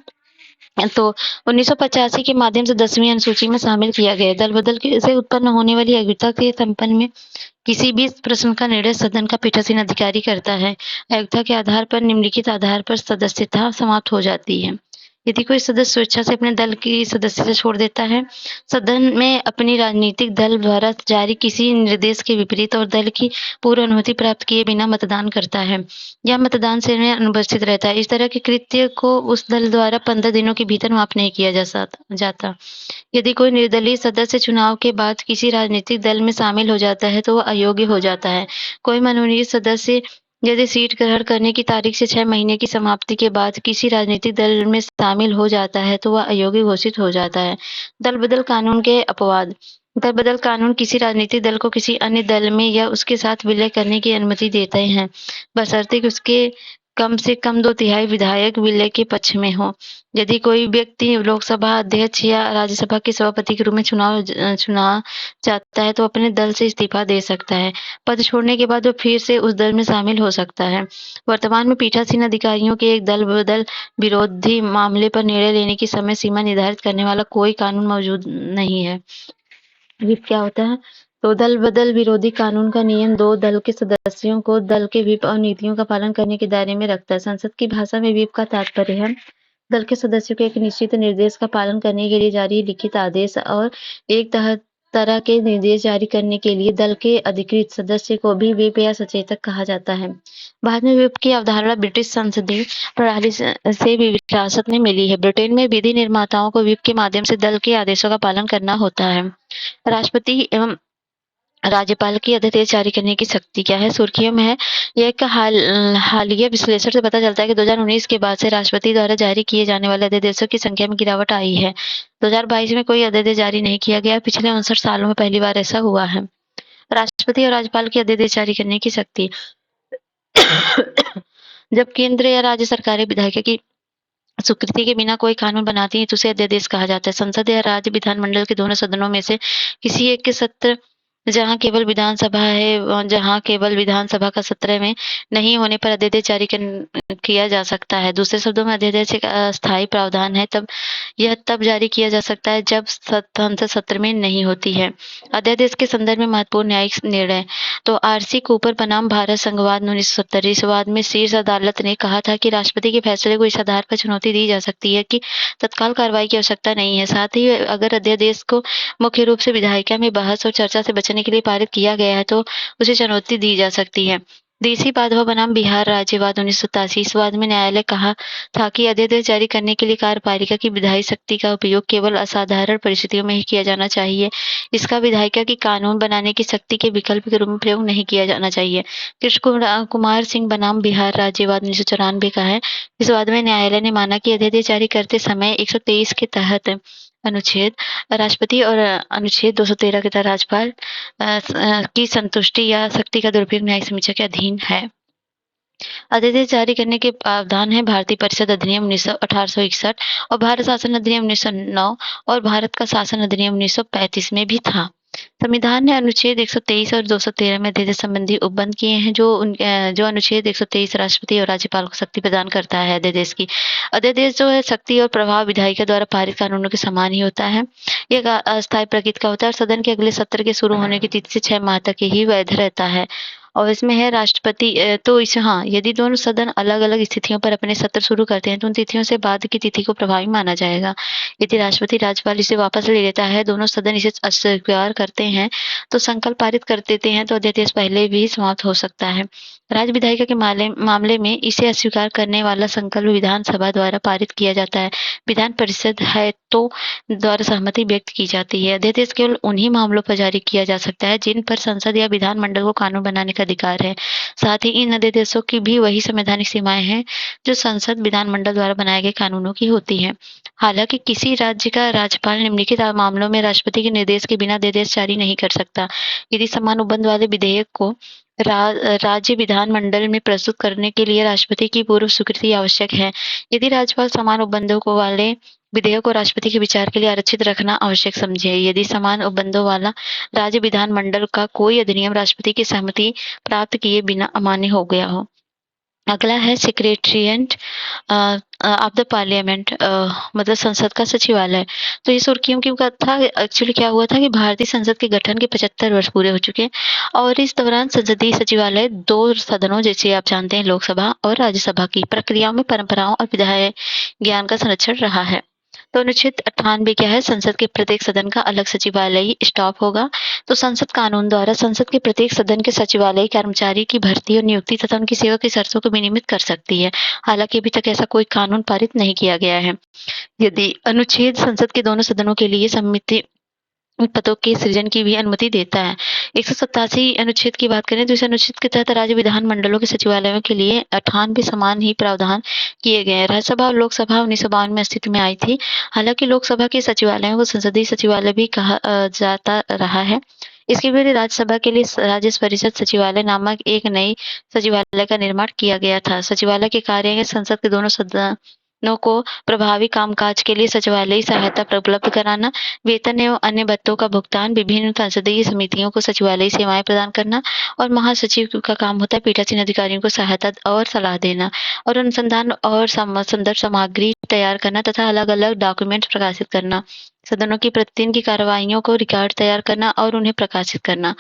तो 1985 के माध्यम से 10वीं अनुसूची में शामिल किया गया। दल बदल से उत्पन्न होने वाली अयोग्यता के संपन्न में किसी भी प्रश्न का निर्णय सदन का पीठासीन अधिकारी करता है। अयोग्यता के आधार पर निम्नलिखित आधार पर सदस्यता समाप्त हो जाती है। यदि कोई सदस्य स्वेच्छा से अपने दल की सदस्यता छोड़ देता है, सदन में अपनी राजनीतिक दल द्वारा जारी किसी निर्देश के विपरीत और दल की पूर्व अनुमति प्राप्त किए बिना मतदान करता है या मतदान से में अनुपस्थित रहता है, इस तरह के कृत्य को उस दल द्वारा 15 दिनों के भीतर माफ नहीं किया जाता। यदि कोई निर्दलीय सदस्य चुनाव के बाद किसी राजनीतिक दल में शामिल हो जाता है तो वह अयोग्य हो जाता है। कोई मनोनीत सदस्य यदि सीट ग्रहण करने की तारीख से 6 महीने की समाप्ति के बाद किसी राजनीतिक दल में शामिल हो जाता है तो वह अयोग्य घोषित हो जाता है। दल बदल कानून के अपवाद। दल बदल कानून किसी राजनीतिक दल को किसी अन्य दल में या उसके साथ विलय करने की अनुमति देते हैं, बशर्ते कि उसके कम से कम 2/3 विधायक विलय के पक्ष में हो। यदि कोई व्यक्ति लोकसभा अध्यक्ष या राज्यसभा के सभापति के रूप में चुना चाहता है तो अपने दल से इस्तीफा दे सकता है। पद छोड़ने के बाद वो फिर से उस दल में शामिल हो सकता है। वर्तमान में पीठासीन अधिकारियों के एक दल बदल विरोधी मामले पर निर्णय लेने की समय सीमा निर्धारित करने वाला कोई कानून मौजूद नहीं है। व्हिप क्या होता है? तो दल बदल विरोधी कानून का नियम 2 दल के सदस्यों को दल के व्हिप और नीतियों का पालन करने के दायरे में रखता है। संसद की भाषा में व्हिप का तात्पर्य है दल के सदस्यों के एक निश्चित निर्देश का पालन करने के लिए जारी लिखित आदेश और एक तरह के निर्देश जारी करने के लिए दल के अधिकृत सदस्य को भी व्हिप या सचेतक कहा जाता है। बाद में व्हिप की अवधारणा ब्रिटिश संसदीय प्रणाली से भी विरासत में मिली है। ब्रिटेन में विधि निर्माताओं को व्हिप के माध्यम से दल के आदेशों का पालन करना होता है। राष्ट्रपति एवं राज्यपाल की अध्यादेश जारी करने की शक्ति क्या है? सुर्खियों में है। यह एक हालिया विश्लेषण से पता चलता है कि 2019 के बाद से राष्ट्रपति द्वारा जारी किए जाने वाले अध्यादेशों की संख्या में गिरावट आई है। 2022 में कोई अध्यादेश जारी नहीं किया गया। पिछले 59 सालों में पहली बार ऐसा हुआ है। राष्ट्रपति और राज्यपाल की अध्यादेश जारी करने की शक्ति जब केंद्र या राज्य सरकारें विधायिका की स्वीकृति के बिना कोई कानून बनाती है तो उसे अध्यादेश कहा जाता है। संसद या राज्य विधानमंडल के दोनों सदनों में से किसी एक के सत्र जहां केवल विधानसभा का सत्र में नहीं होने पर अध्यादेश जारी किया जा सकता है। दूसरे शब्दों में अध्यादेश एक अस्थायी प्रावधान है, तब जारी किया जा सकता है जब संसद सत्र में नहीं होती है। अध्यादेश के संदर्भ में महत्वपूर्ण न्यायिक निर्णय तो आरसी कूपर बनाम भारत संघवाद 1970। इस वाद में शीर्ष अदालत ने कहा था कि राष्ट्रपति के फैसले को इस आधार पर चुनौती दी जा सकती है कि तत्काल कार्रवाई की आवश्यकता नहीं है। साथ ही अगर अध्यादेश को मुख्य रूप से विधायिका में बहस और चर्चा से बचने के लिए पारित किया गया है तो उसे चुनौती दी जा सकती है। देसी माधव बनाम बिहार राज्यवाद 1987। इस वाद में न्यायालय कहा था कि अध्यादेश जारी करने के लिए कार्यपालिका की विधायी शक्ति का उपयोग केवल असाधारण परिस्थितियों में ही किया जाना चाहिए। इसका विधायिका की कानून बनाने की शक्ति के विकल्प के रूप में प्रयोग नहीं किया जाना चाहिए। कृष्ण कुमार सिंह बनाम बिहार राज्यवाद 1994 का है। इस वाद में न्यायालय ने माना कि अध्यादेश जारी करते समय 123 के तहत अनुच्छेद राष्ट्रपति और अनुच्छेद 213 के तहत राज्यपाल की संतुष्टि या शक्ति का दुरुपयोग न्यायिक समीक्षा के अधीन है। अध्यादेश जारी करने के प्रावधान है भारतीय परिषद अधिनियम 1861 और भारत शासन अधिनियम 1909 और भारत का शासन अधिनियम 1935 में भी था। संविधान ने अनुच्छेद 123 और 213 में अध्यादेश संबंधी उपबंध किए हैं। जो अनुच्छेद 123 राष्ट्रपति और राज्यपाल को शक्ति प्रदान करता है अध्यादेश की। अध्यादेश जो है शक्ति और प्रभाव विधायिका द्वारा पारित कानूनों के समान ही होता है। यह अस्थायी प्रकृति का होता है और सदन के अगले सत्र के शुरू होने की तिथि से 6 माह तक ही वैध रहता है। और इसमें है राष्ट्रपति तो इस हाँ यदि दोनों सदन अलग-अलग स्थितियों पर अपने सत्र शुरू करते हैं तो उन तिथियों से बाद की तिथि को प्रभावी माना जाएगा। यदि राष्ट्रपति राज्यपाल इसे वापस ले लेता है, दोनों सदन इसे अस्वीकार करते हैं तो संकल्प पारित कर देते हैं तो अध्यादेश पहले भी समाप्त हो सकता है। राज्य विधायिका के मामले में इसे अस्वीकार करने वाला संकल्प विधानसभा द्वारा पारित किया जाता है। विधान परिषद है तो द्वारा सहमति व्यक्त की जाती है। अध्यादेश केवल उन्हीं मामलों पर जारी किया जा सकता है जिन पर संसद या विधानमंडल को कानून बनाने का अधिकार है। साथ ही इन अध्यादेशों की भी वही संवैधानिक सीमाएं हैं जो संसद विधानमंडल द्वारा बनाए गए कानूनों की होती हैं। हालांकि किसी राज्य का राज्यपाल निम्नलिखित मामलों में राष्ट्रपति के निर्देश के बिना अध्यादेश जारी नहीं कर सकता। यदि समान उपबंध वाले विधेयक को राज्य विधानमंडल में प्रस्तुत करने के लिए राष्ट्रपति की पूर्व स्वीकृति आवश्यक है। यदि राज्यपाल समान उपबंधों को वाले विधेयक को राष्ट्रपति के विचार के लिए आरक्षित रखना आवश्यक समझे। यदि समान उपबंधों वाला राज्य विधानमंडल का कोई अधिनियम राष्ट्रपति की सहमति प्राप्त किए बिना अमान्य हो गया हो। अगला है सेक्रेटेरिएट ऑफ द पार्लियामेंट मतलब संसद का सचिवालय। तो ये सुर्खियों की कथा एक्चुअली क्या हुआ था कि भारतीय संसद के गठन के 75 वर्ष पूरे हो चुके और इस दौरान संसदीय सचिवालय 2 सदनों जैसे आप जानते हैं लोकसभा और राज्यसभा की प्रक्रियाओं में परंपराओं और विधायी ज्ञान का संरक्षण रहा है। तो अनुच्छेद 98 क्या है? संसद के प्रत्येक सदन का अलग सचिवालय स्टाफ होगा। तो संसद कानून द्वारा संसद के प्रत्येक सदन के सचिवालय कर्मचारी की भर्ती और नियुक्ति तथा उनकी सेवा की शर्तों को विनियमित कर सकती है। हालांकि अभी तक ऐसा कोई कानून पारित नहीं किया गया है। यदि अनुच्छेद संसद के दोनों सदनों के लिए समिति पदों के सृजन की भी अनुमति देता है। 187 अनुच्छेद की बात करें तो इस अनुच्छेद के तहत राज्य विधानमंडलों के सचिवालयों के लिए 98 समान ही प्रावधान किए गए हैं। राज्यसभा और लोकसभा 1952 में अस्तित्व में आई थी। हालांकि लोकसभा के सचिवालयों को संसदीय सचिवालय भी कहा जाता रहा है। इसके विपरीत राज्यसभा के लिए राज्य परिषद सचिवालय नामक एक नई सचिवालय का निर्माण किया गया था। सचिवालय के कार्य है संसद के दोनों सदनों को प्रभावी कामकाज के लिए सचिवालय सहायता उपलब्ध कराना, वेतन एवं अन्य भत्तों का भुगतान, विभिन्न संसदीय समितियों को सचिवालय सेवाएं प्रदान करना और महासचिव का काम होता है पीठासीन अधिकारियों को सहायता और सलाह देना और अनुसंधान और संदर्भ सामग्री तैयार करना तथा अलग अलग डॉक्यूमेंट प्रकाशित करना, सदनों की प्रतिदिन की कार्रवाइयों को रिकॉर्ड तैयार करना और उन्हें प्रकाशित करना।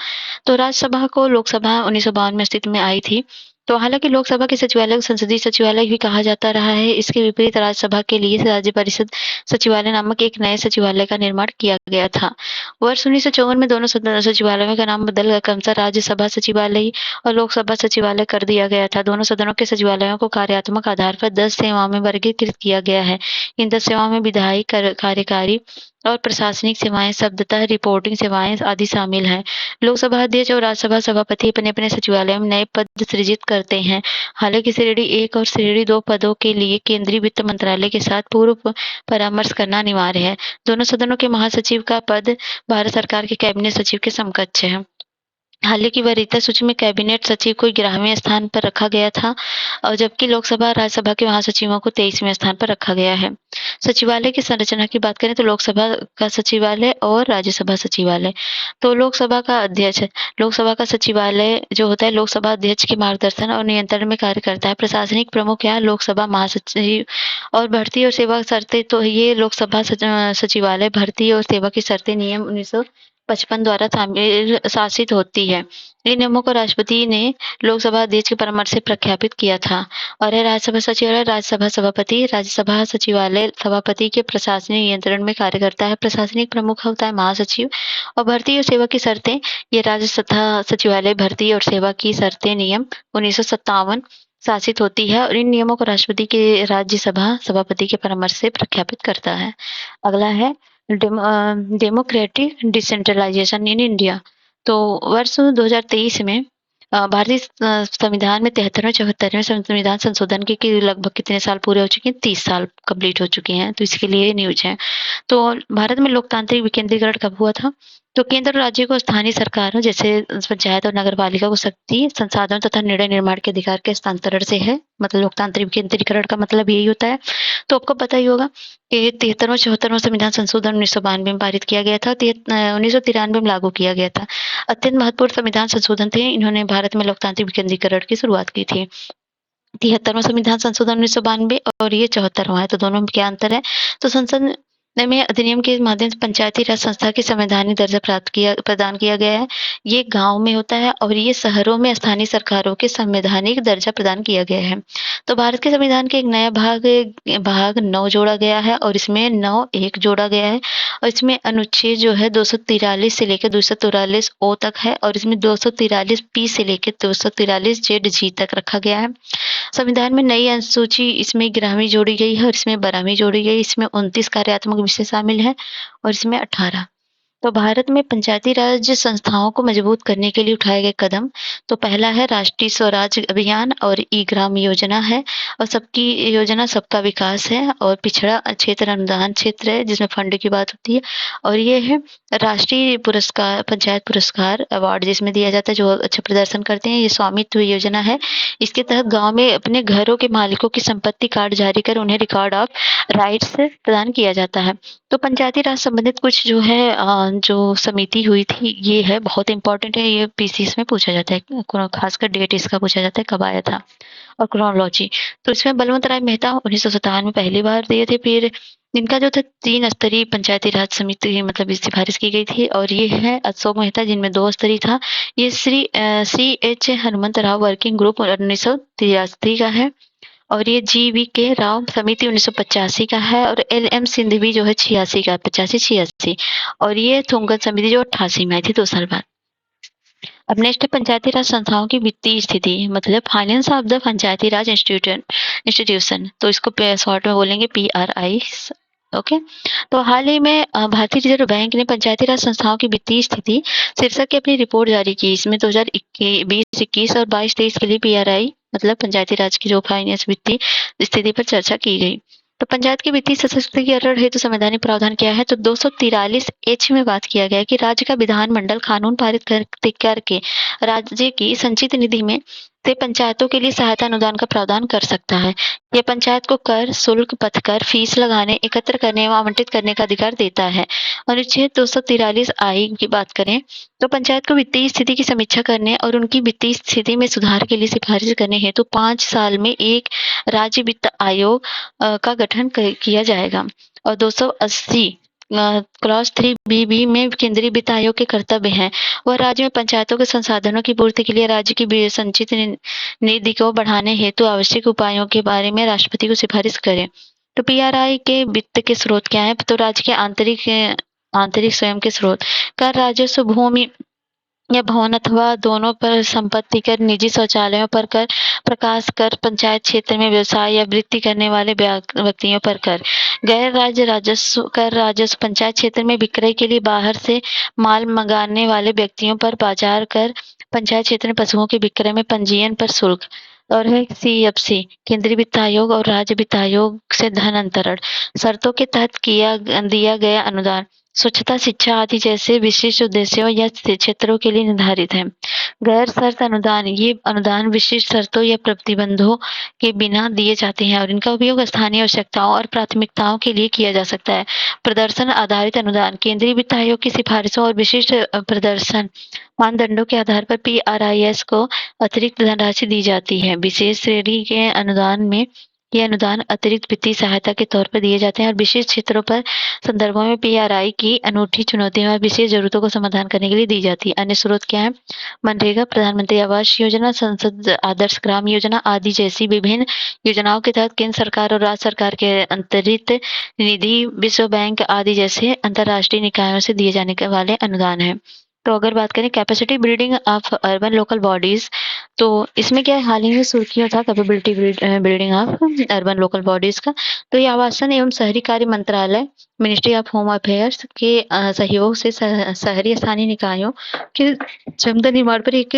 तो राज्यसभा को लोकसभा 1952 में अस्तित्व में आई थी। तो हालांकि लोकसभा के सचिवालय को संसदीय सचिवालय भी कहा जाता रहा है। इसके विपरीत राज्यसभा के लिए राज्य परिषद सचिवालय नामक एक नए सचिवालय का निर्माण किया गया था। वर्ष 1954 में दोनों सचिवालयों का नाम बदलकर क्रमशः राज्यसभा सचिवालय और लोकसभा सचिवालय कर दिया गया था। दोनों सदनों के सचिवालयों को कार्यात्मक आधार पर 10 सेवाओं में वर्गीकृत किया गया है। इन 10 सेवाओं में विधायी, कार्यकारी और प्रशासनिक सेवाएं, शब्दतः रिपोर्टिंग सेवाएं आदि शामिल हैं। लोकसभा अध्यक्ष और राज्यसभा सभापति अपने-अपने सचिवालय में नए पद सृजित करते हैं। हालांकि श्रेणी 1 और श्रेणी 2 पदों के लिए केंद्रीय वित्त मंत्रालय के साथ पूर्व परामर्श करना अनिवार्य है। दोनों सदनों के महासचिव का पद भारत सरकार के कैबिनेट सचिव के समकक्ष है। हालांकि वरीयता सूची में कैबिनेट सचिव को 11वें स्थान पर रखा गया था और जबकि लोकसभा और राज्यसभा के महासचिवों को 23वें स्थान पर रखा गया है। सचिवालय की संरचना की बात करें तो लोकसभा का सचिवालय और राज्यसभा सचिवालय। तो लोकसभा का अध्यक्ष, लोकसभा का सचिवालय जो होता है लोकसभा अध्यक्ष के मार्गदर्शन और नियंत्रण में कार्य करता है। प्रशासनिक प्रमुख या लोकसभा महासचिव और भर्ती और सेवा शर्तें, तो ये लोकसभा सचिवालय भर्ती और सेवा की शर्तें नियम 1955 द्वारा शासित होती है। इन नियमों को राष्ट्रपति ने लोकसभा अध्यक्ष के परामर्श से प्रख्यापित किया था। और है राज्यसभा सचिवालय, राज्यसभा सभापति, राज्यसभा सचिवालय सभापति के प्रशासनिक नियंत्रण में कार्य करता है। प्रशासनिक प्रमुख होता है महासचिव। और भर्ती और सेवा की शर्तें, ये राज्यसभा सचिवालय भर्ती और सेवा की शर्तें नियम 1957 शासित होती है और इन नियमों को राष्ट्रपति के राज्यसभा सभापति के परामर्श से प्रख्यापित करता है। अगला है डेमोक्रेटिक डिसेंट्रलाइजेशन इन इंडिया। तो वर्ष 2023 में भारतीय संविधान में 73वें 74वें संविधान संशोधन के लगभग कितने साल पूरे हो चुके हैं? 30 साल कंप्लीट हो चुके हैं। तो इसके लिए न्यूज है। तो भारत में लोकतांत्रिक विकेंद्रीकरण कब हुआ था? तो केंद्र और राज्य को स्थानीय सरकारों जैसे पंचायत और नगर पालिका को शक्ति, संसाधन तथा निर्णय निर्माण के अधिकार के हस्तांतरण से है। मतलब लोकतांत्रिक विकेंद्रीकरण का मतलब यही होता है। तो आपको पता ही होगा कि 73वां 74वां संविधान संशोधन 1992 में पारित किया गया था, 1993 में लागू किया गया था। अत्यंत महत्वपूर्ण संविधान संशोधन थे। इन्होंने भारत में लोकतांत्रिक विकेंद्रीकरण की शुरुआत की थी। 73वां संविधान संशोधन 1992 और ये 74वां है। तो दोनों में क्या अंतर है? तो संसद में अधिनियम के माध्यम से पंचायती राज संस्था की संवैधानिक दर्जा प्रदान किया गया है। ये गांव में होता है और ये शहरों में स्थानीय सरकारों के संवैधानिक दर्जा प्रदान किया गया है। तो भारत के संविधान के एक नया भाग 9 जोड़ा गया है और इसमें 9(1) जोड़ा गया है और इसमें अनुच्छेद जो है 243 से लेकर 243 ओ तक है और इसमें 243 पी से लेकर 243 जेड जी तक रखा गया है। संविधान में नई अनुसूची इसमें 11वीं जोड़ी गई है और इसमें 12वीं जोड़ी गई। इसमें 29 कार्यात्मक विषय शामिल है और इसमें 18। तो भारत में पंचायती राज संस्थाओं को मजबूत करने के लिए उठाए गए कदम, तो पहला है राष्ट्रीय स्वराज अभियान और ई-ग्राम योजना है और सबकी योजना सबका विकास है और पिछड़ा क्षेत्र अनुदान क्षेत्र है जिसमें फंड की बात होती है और ये है राष्ट्रीय पुरस्कार, पंचायत पुरस्कार अवार्ड जिसमें दिया जाता है जो अच्छा प्रदर्शन करते हैं। ये स्वामित्व योजना है। इसके तहत गांव में अपने घरों के मालिकों की संपत्ति कार्ड जारी कर उन्हें रिकॉर्ड ऑफ राइट्स प्रदान किया जाता है। तो पंचायती राज संबंधित कुछ जो है जो समिति हुई थी ये है बहुत इंपॉर्टेंट है। ये पीसीएस में पूछा जाता है, खासकर डेट इसका पूछा जाता है कब आया था और क्रोनोलॉजी। तो इसमें बलवंत राय मेहता 1957 में पहली बार दिए थे। फिर इनका जो था 3 स्तरीय पंचायती राज समिति मतलब सिफारिश की गई थी और ये है अशोक मेहता जिनमें 2 स्तरीय था। ये Shri CH Hanumant Rao working group 1983 का है और ये GVK राव समिति 1985 का है और LM सिंधवी जो है 86 का, 85-86 और ये थोंगन समिति जो 88 में आई थी 2 साल बाद। अब नेक्स्ट है पंचायती राज संस्थाओं की वित्तीय स्थिति, मतलब finance of the Panchayati Raj institution. तो इसको शॉर्ट में बोलेंगे PRI। ओके। तो हाल ही में भारतीय रिजर्व बैंक ने पंचायती राज संस्थाओं की वित्तीय स्थिति शीर्षक की अपनी रिपोर्ट जारी की। इसमें 2020-21 और 22-23 के लिए PRI मतलब पंचायती राज की जो फाइनेंस वित्तीय स्थिति पर चर्चा की गई। तो पंचायत की वित्तीय सशक्तिकरण हेतु संवैधानिक प्रावधान क्या है? तो 243H में बात किया गया है कि राज्य का विधानमंडल कानून पारित करके राज्य की संचित निधि में से पंचायतों के लिए सहायता अनुदान का प्रावधान कर सकता है। यह पंचायत को कर, शुल्क, पथकर, फीस लगाने, एकत्र करने एवं आवंटित करने का अधिकार देता है। अनुच्छेद 243I की बात करें तो पंचायत को वित्तीय स्थिति की समीक्षा करने और उनकी वित्तीय स्थिति में सुधार के लिए सिफारिश करने हेतु 5 साल में एक राज्य वित्त आयोग का गठन किया जाएगा और 280 क्लॉज 3B में केंद्रीय वित्त आयोग के कर्तव्य हैं। वह राज्य में पंचायतों के संसाधनों की पूर्ति के लिए राज्य की संचित निधि को बढ़ाने हेतु आवश्यक उपायों के बारे में राष्ट्रपति को सिफारिश करें। तो पीआरआई के वित्त के स्रोत क्या है? तो राज्य के आंतरिक स्वयं के स्रोत, कर राजस्व, भूमि या भवन अथवा दोनों पर संपत्ति कर, निजी शौचालयों पर कर, प्रकाश कर, पंचायत क्षेत्र में व्यवसाय या वृत्ति करने वाले व्यक्तियों पर कर, गैर राज्य राजस्व कर राजस्व, पंचायत क्षेत्र में विक्रय के लिए बाहर से माल मंगाने वाले व्यक्तियों पर बाजार कर, पंचायत क्षेत्र में पशुओं के विक्रय में पंजीयन पर शुल्क। और है CFC, केंद्रीय वित्त आयोग और राज्य वित्त आयोग से धन अंतरण, शर्तों के तहत दिया गया अनुदान स्वच्छता, शिक्षा आदि जैसे विशिष्ट उद्देश्यों या क्षेत्रों के लिए निर्धारित है। गैर शर्त अनुदान, ये अनुदान विशिष्ट शर्तों या प्रतिबंधों के बिना दिए जाते हैं और इनका उपयोग स्थानीय आवश्यकताओं और प्राथमिकताओं के लिए किया जा सकता है। प्रदर्शन आधारित अनुदान, केंद्रीय वित्त आयोग की सिफारिशों और विशिष्ट प्रदर्शन मानदंडों के आधार पर PRIS को अतिरिक्त धनराशि दी जाती है। विशेष श्रेणी के अनुदान में ये अनुदान अतिरिक्त वित्तीय सहायता के तौर पर दिए जाते हैं और विशेष क्षेत्रों पर संदर्भों में PRI की अनूठी चुनौतियों और विशेष जरूरतों को समाधान करने के लिए दी जाती है। अन्य स्रोत क्या है? मनरेगा, प्रधानमंत्री आवास योजना, संसद आदर्श ग्राम योजना आदि जैसी विभिन्न योजनाओं के तहत केंद्र सरकार और राज्य सरकार के अंतरित निधि, विश्व बैंक आदि जैसे अंतर्राष्ट्रीय निकायों से दिए जाने वाले अनुदान है। तो अगर बात करें capacity building of urban local bodies, तो इसमें क्या हाल ही में सुर्खियों था capability building of urban local bodies का। तो ये आवासन एवं शहरी कार्य मंत्रालय, मिनिस्ट्री ऑफ होम अफेयर्स के सहयोग से शहरी स्थानीय निकायों के क्षमता निर्माण पर एक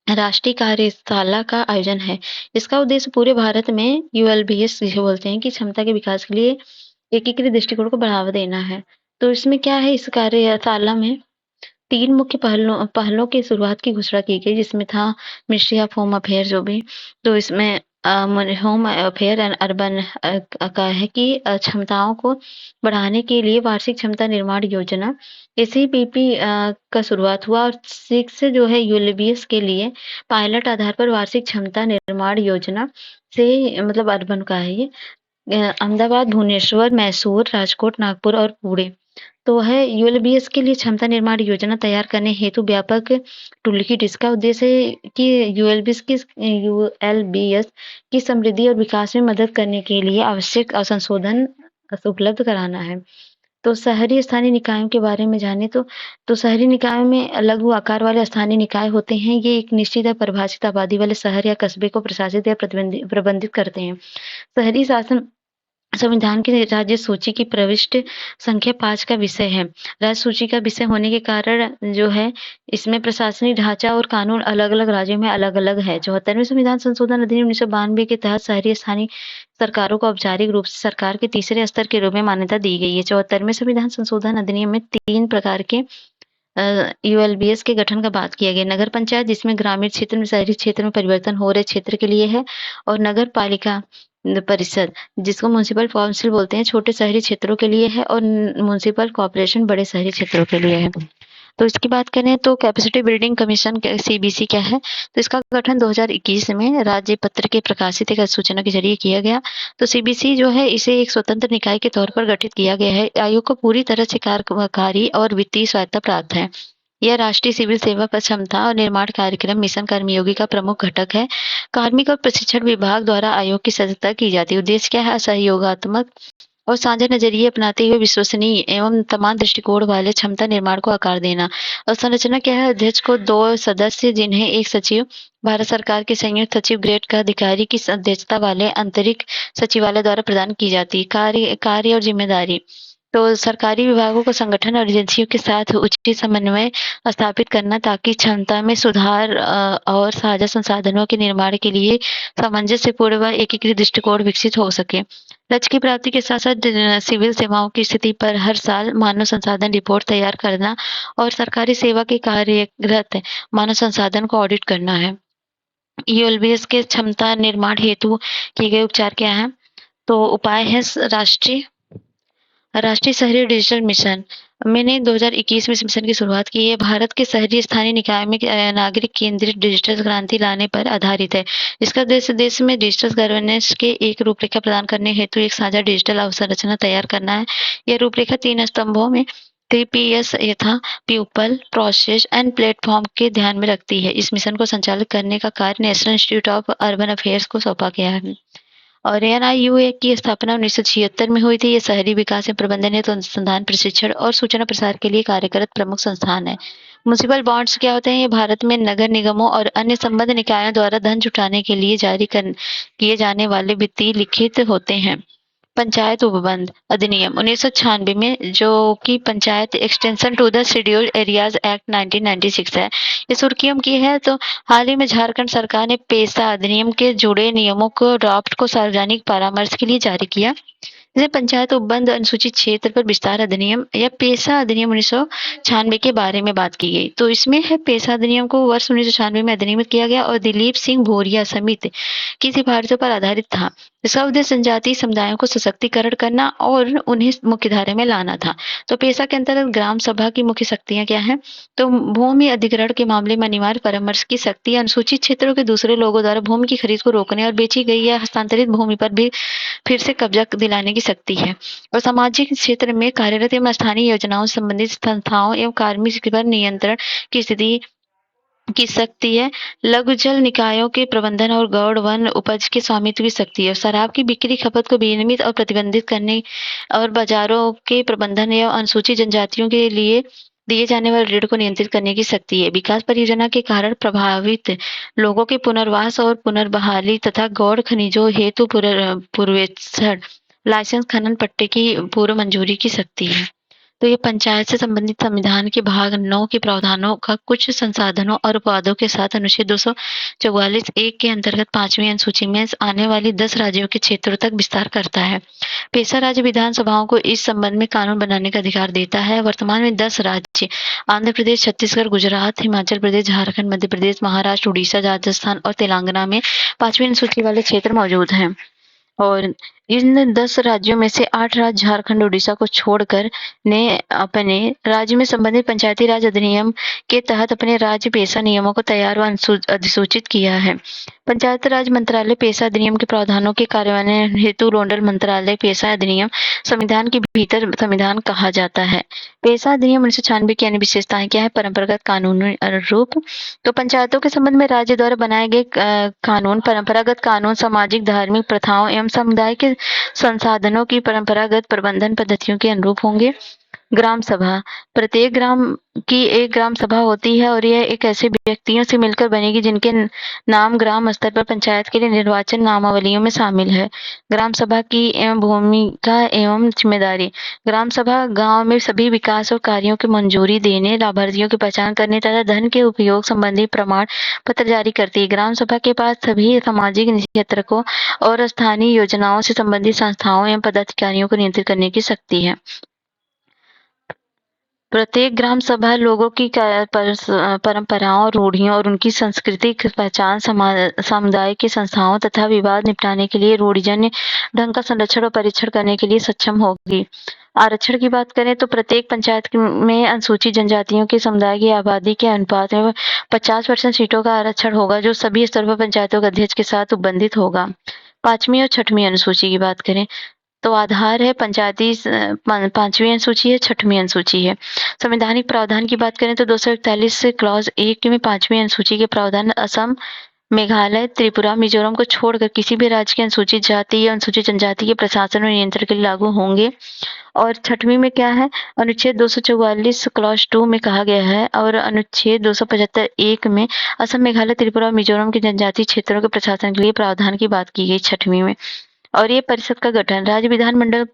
राष्ट्रीय कार्यशाला का आयोजन है। इसका उद्देश्य पूरे भारत में ULBS जिसे बोलते हैं कि क्षमता के विकास के लिए एकीकृत दृष्टिकोण को बढ़ावा देना है। तो इसमें क्या है, इस कार्यशाला में 3 मुख्य पहलों की शुरुआत की घोषणा की गई, जिसमें था मिनिस्ट्री ऑफ होम अफेयर जो भी, तो इसमें होम अफेयर एंड अर्बन का है कि क्षमताओं को बढ़ाने के लिए वार्षिक क्षमता निर्माण योजना ACPP का शुरुआत हुआ और 6 जो है ULBS के लिए पायलट आधार पर वार्षिक क्षमता निर्माण योजना से मतलब अर्बन का है ये अहमदाबाद, भुवनेश्वर, मैसूर, राजकोट, नागपुर और पुणे। तो है ULBS के लिए क्षमता निर्माण योजना तैयार करने हेतु व्यापक टूलकिट। इसका उद्देश्य है कि ULBS की समृद्धि और विकास में मदद करने के लिए आवश्यक संशोधन उपलब्ध कराना है। तो शहरी स्थानीय निकायों के बारे में जाने तो शहरी निकायों में लघु आकार वाले स्थानीय निकाय होते हैं। ये एक निश्चित या परिभाषित आबादी वाले शहर या कस्बे को प्रशासित या प्रबंधित करते हैं। शहरी शासन संविधान की राज्य सूची की प्रविष्ट संख्या 5 का विषय है। राज्य सूची का विषय होने के कारण जो है इसमें प्रशासनिक ढांचा और कानून अलग-अलग राज्यों में अलग-अलग है। 74वें संविधान संशोधन अधिनियम 1992 के तहत शहरी स्थानीय सरकारों को औपचारिक रूप से सरकार के तीसरे स्तर के रूप में मान्यता दी गई है। 74वें संविधान संशोधन अधिनियम में 3 प्रकार के ULBS के गठन का बात किया गया। नगर पंचायत, जिसमें ग्रामीण क्षेत्र में शहरी क्षेत्र में परिवर्तन हो रहे क्षेत्र के लिए है, और नगर पालिका परिषद, जिसको म्युनिसिपल काउंसिल बोलते हैं, छोटे शहरी क्षेत्रों के लिए है, और म्युनिसिपल कॉर्पोरेशन बड़े शहरी क्षेत्रों के लिए है। तो इसकी बात करें तो कैपेसिटी बिल्डिंग कमीशन CBC क्या है? तो इसका गठन 2021 में राज्य पत्र के प्रकाशित एक अधिसूचना के जरिए किया गया। तो CBC जो है इसे एक स्वतंत्र निकाय के तौर पर गठित किया गया है। आयोग को पूरी तरह से कार्यकारी और वित्तीय स्वायत्तता प्राप्त है। यह राष्ट्रीय सिविल सेवा पर क्षमता और निर्माण कार्यक्रम मिशन कर्मयोगी का प्रमुख घटक है। कार्मिक और प्रशिक्षण विभाग द्वारा आयोग की सदस्यता की जाती है। उद्देश्य क्या है? सहयोगात्मक और साझा नजरिए अपनाते हुए विश्वसनीय एवं समान दृष्टिकोण वाले क्षमता निर्माण को आकार देना। और संरचना क्या है? अध्यक्ष को 2 सदस्य, जिन्हें एक सचिव, भारत सरकार के संयुक्त सचिव ग्रेड का अधिकारी की अध्यक्षता वाले अंतरिक्ष सचिवालय द्वारा प्रदान की जाती है। कार्य और जिम्मेदारी, तो सरकारी विभागों को संगठन और एजेंसियों के साथ उचित समन्वय स्थापित करना ताकि क्षमता में सुधार और साझा संसाधनों के निर्माण के लिए सामंजस्यपूर्ण व एकीकृत दृष्टिकोण विकसित हो सके। लक्ष्य की प्राप्ति के साथ साथ सिविल सेवाओं की स्थिति पर हर साल मानव संसाधन रिपोर्ट तैयार करना और सरकारी सेवा के कार्यरत मानव संसाधन को ऑडिट करना है। ULBS के क्षमता निर्माण हेतु किए गए उपचार क्या है? तो उपाय है राष्ट्रीय राष्ट्रीय शहरी डिजिटल मिशन मैंने 2021 में इस मिशन की शुरुआत की है। भारत के शहरी स्थानीय निकाय में नागरिक केंद्रित डिजिटल क्रांति लाने पर आधारित है। इसका उद्देश्य देश में डिजिटल गवर्नेंस के एक रूपरेखा प्रदान करने हेतु एक साझा डिजिटल अवसंरचना तैयार करना है। यह रूपरेखा 3 स्तंभों में 3 Ps यथा पीपल, प्रोसेस एंड प्लेटफॉर्म के ध्यान में रखती है। इस मिशन को संचालित करने का कार्य national institute of urban affairs को सौंपा गया है। और एनआईयूए की स्थापना 1976 में हुई थी। ये शहरी विकास एवं प्रबंधन हेतु अनुसंधान, प्रशिक्षण और सूचना प्रसार के लिए कार्यरत प्रमुख संस्थान है। म्युनिसिपल बॉन्ड्स क्या होते हैं? ये भारत में नगर निगमों और अन्य संबद्ध निकायों द्वारा धन जुटाने के लिए जारी किए जाने वाले वित्तीय लिखित होते हैं। पंचायत उपबंध अधिनियम 1996 में, जो कि panchayat extension to the scheduled areas act 1996 है। ये सुर्खियों की है। तो हाल ही में झारखंड सरकार ने पेशा अधिनियम के जुड़े नियमों को ड्राफ्ट को सार्वजनिक परामर्श के लिए जारी किया। जैसे पंचायत उपबंध अनुसूचित क्षेत्र पर विस्तार अधिनियम या पेशा अधिनियम 1996 के बारे में बात की गई। तो इसमें है पेशा अधिनियम को वर्ष 1996 में अधिनियमित किया गया और दिलीप सिंह भोरिया समिति की सिफारिशों पर आधारित था। इसका उद्देश्य जनजातीय समुदायों को सशक्तिकरण करना और उन्हें मुख्यधारा में लाना था। तो पेशा के अंतर्गत ग्राम सभा की मुख्य शक्तियां क्या हैं? तो भूमि अधिग्रहण के मामले में अनिवार्य परामर्श की शक्ति, अनुसूचित क्षेत्रों के दूसरे लोगों द्वारा भूमि की खरीद को रोकने और बेची गई या हस्तांतरित भूमि पर भी फिर से कब्जा दिलाने की शक्ति है। और सामाजिक क्षेत्र में कार्यरत एवं स्थानीय योजनाओं से संबंधित संस्थाओं एवं कार्मिक पर नियंत्रण की स्थिति की शक्ति है। लघु जल निकायों के प्रबंधन और गौड़ वन उपज के स्वामित्व की शक्ति है। शराब की बिक्री खपत को विनियमित और प्रतिबंधित करने और बाजारों के प्रबंधन एवं अनुसूचित जनजातियों के लिए दिए जाने वाले ऋण को नियंत्रित करने की शक्ति है। विकास परियोजना के कारण प्रभावित लोगों के पुनर्वास और पुनर्बहाली तथा गौड़ खनिजों हेतु पूर्वेक्षण, लाइसेंस, खनन पट्टे की पूर्व मंजूरी की शक्ति है। तो ये पंचायत से संबंधित संविधान के भाग 9 के प्रावधानों का कुछ संसाधनों और अपवादों के साथ अनुच्छेद 244(1) के अंतर्गत 5वीं अनुसूची में आने वाली 10 राज्यों के क्षेत्रों तक विस्तार करता है। पेशा राज्य विधानसभाओं को इस संबंध में कानून बनाने का अधिकार देता है। वर्तमान में 10 राज्य आंध्र प्रदेश, छत्तीसगढ़, गुजरात, हिमाचल प्रदेश, झारखंड, मध्य प्रदेश, महाराष्ट्र, उड़ीसा, राजस्थान और तेलंगाना में 5वीं अनुसूची वाले क्षेत्र मौजूद हैं। और इन 10 राज्यों में से 8 राज्य झारखंड, उड़ीसा को छोड़कर ने अपने राज्य में संबंधित पंचायती राज अधिनियम के तहत अपने राज्य पेशा नियमों को तैयार व अधिसूचित किया है। पंचायत राज मंत्रालय पेशा अधिनियम के प्रावधानों के कार्यान्वयन हेतु रोडल मंत्रालय पेशा अधिनियम संविधान के भीतर संविधान कहा जाता है। पेशा अधिनियम 1996 की अन्य विशेषताएं क्या है? परंपरागत कानूनी रूप। तो पंचायतों के संबंध में राज्य द्वारा बनाए गए कानून, परंपरागत कानून सामाजिक धार्मिक प्रथाओं एवं समुदाय के संसाधनों की परंपरागत प्रबंधन पद्धतियों के अनुरूप होंगे। ग्राम सभा, प्रत्येक ग्राम की एक ग्राम सभा होती है और यह एक ऐसे व्यक्तियों से मिलकर बनेगी जिनके नाम ग्राम स्तर पर पंचायत के लिए निर्वाचन नामावलियों में शामिल है। ग्राम सभा की एवं भूमिका एवं जिम्मेदारी। ग्राम सभा गांव में सभी विकास और कार्यों की मंजूरी देने, लाभार्थियों की पहचान करने तथा धन के उपयोग संबंधी प्रमाण पत्र जारी करती है। ग्राम सभा के पास सभी सामाजिक नियंत्रकों और स्थानीय योजनाओं से संबंधित संस्थाओं एवं पदाधिकारियों को नियंत्रित करने की शक्ति है। प्रत्येक ग्राम सभा लोगों की परंपराओं, रूढ़ियों और उनकी सांस्कृतिक पहचान, समुदाय की संस्थाओं तथा विवाद निपटाने के लिए रूढ़िजन्य ढंग का संरक्षण और परीक्षण करने के लिए सक्षम होगी। आरक्षण की बात करें तो प्रत्येक पंचायत में अनुसूचित जनजातियों के समुदाय की आबादी के अनुपात में 50% सीटों का आरक्षण होगा, जो सभी स्तर पर पंचायतों के अध्यक्ष के साथ उपबंधित होगा। 5वीं और 6वीं अनुसूची की बात करें तो आधार है पंचायती 5वीं अनुसूची है, 6वीं अनुसूची है। संवैधानिक प्रावधान की बात करें तो 241 क्लॉज 1 में 5वीं अनुसूची के प्रावधान असम, मेघालय, त्रिपुरा, मिजोरम को छोड़कर किसी भी राज्य की अनुसूचित जाति या अनुसूचित जनजाति के प्रशासन और नियंत्रण के लिए लागू होंगे। और 6वीं में क्या है? अनुच्छेद 244 क्लॉज 2 में कहा गया है और अनुच्छेद 275(1) में असम, मेघालय, त्रिपुरा और मिजोरम के जनजातीय क्षेत्रों के प्रशासन के लिए प्रावधान की बात की गई 6वीं में। और ये परिषद का गठन राज्य विधानमंडल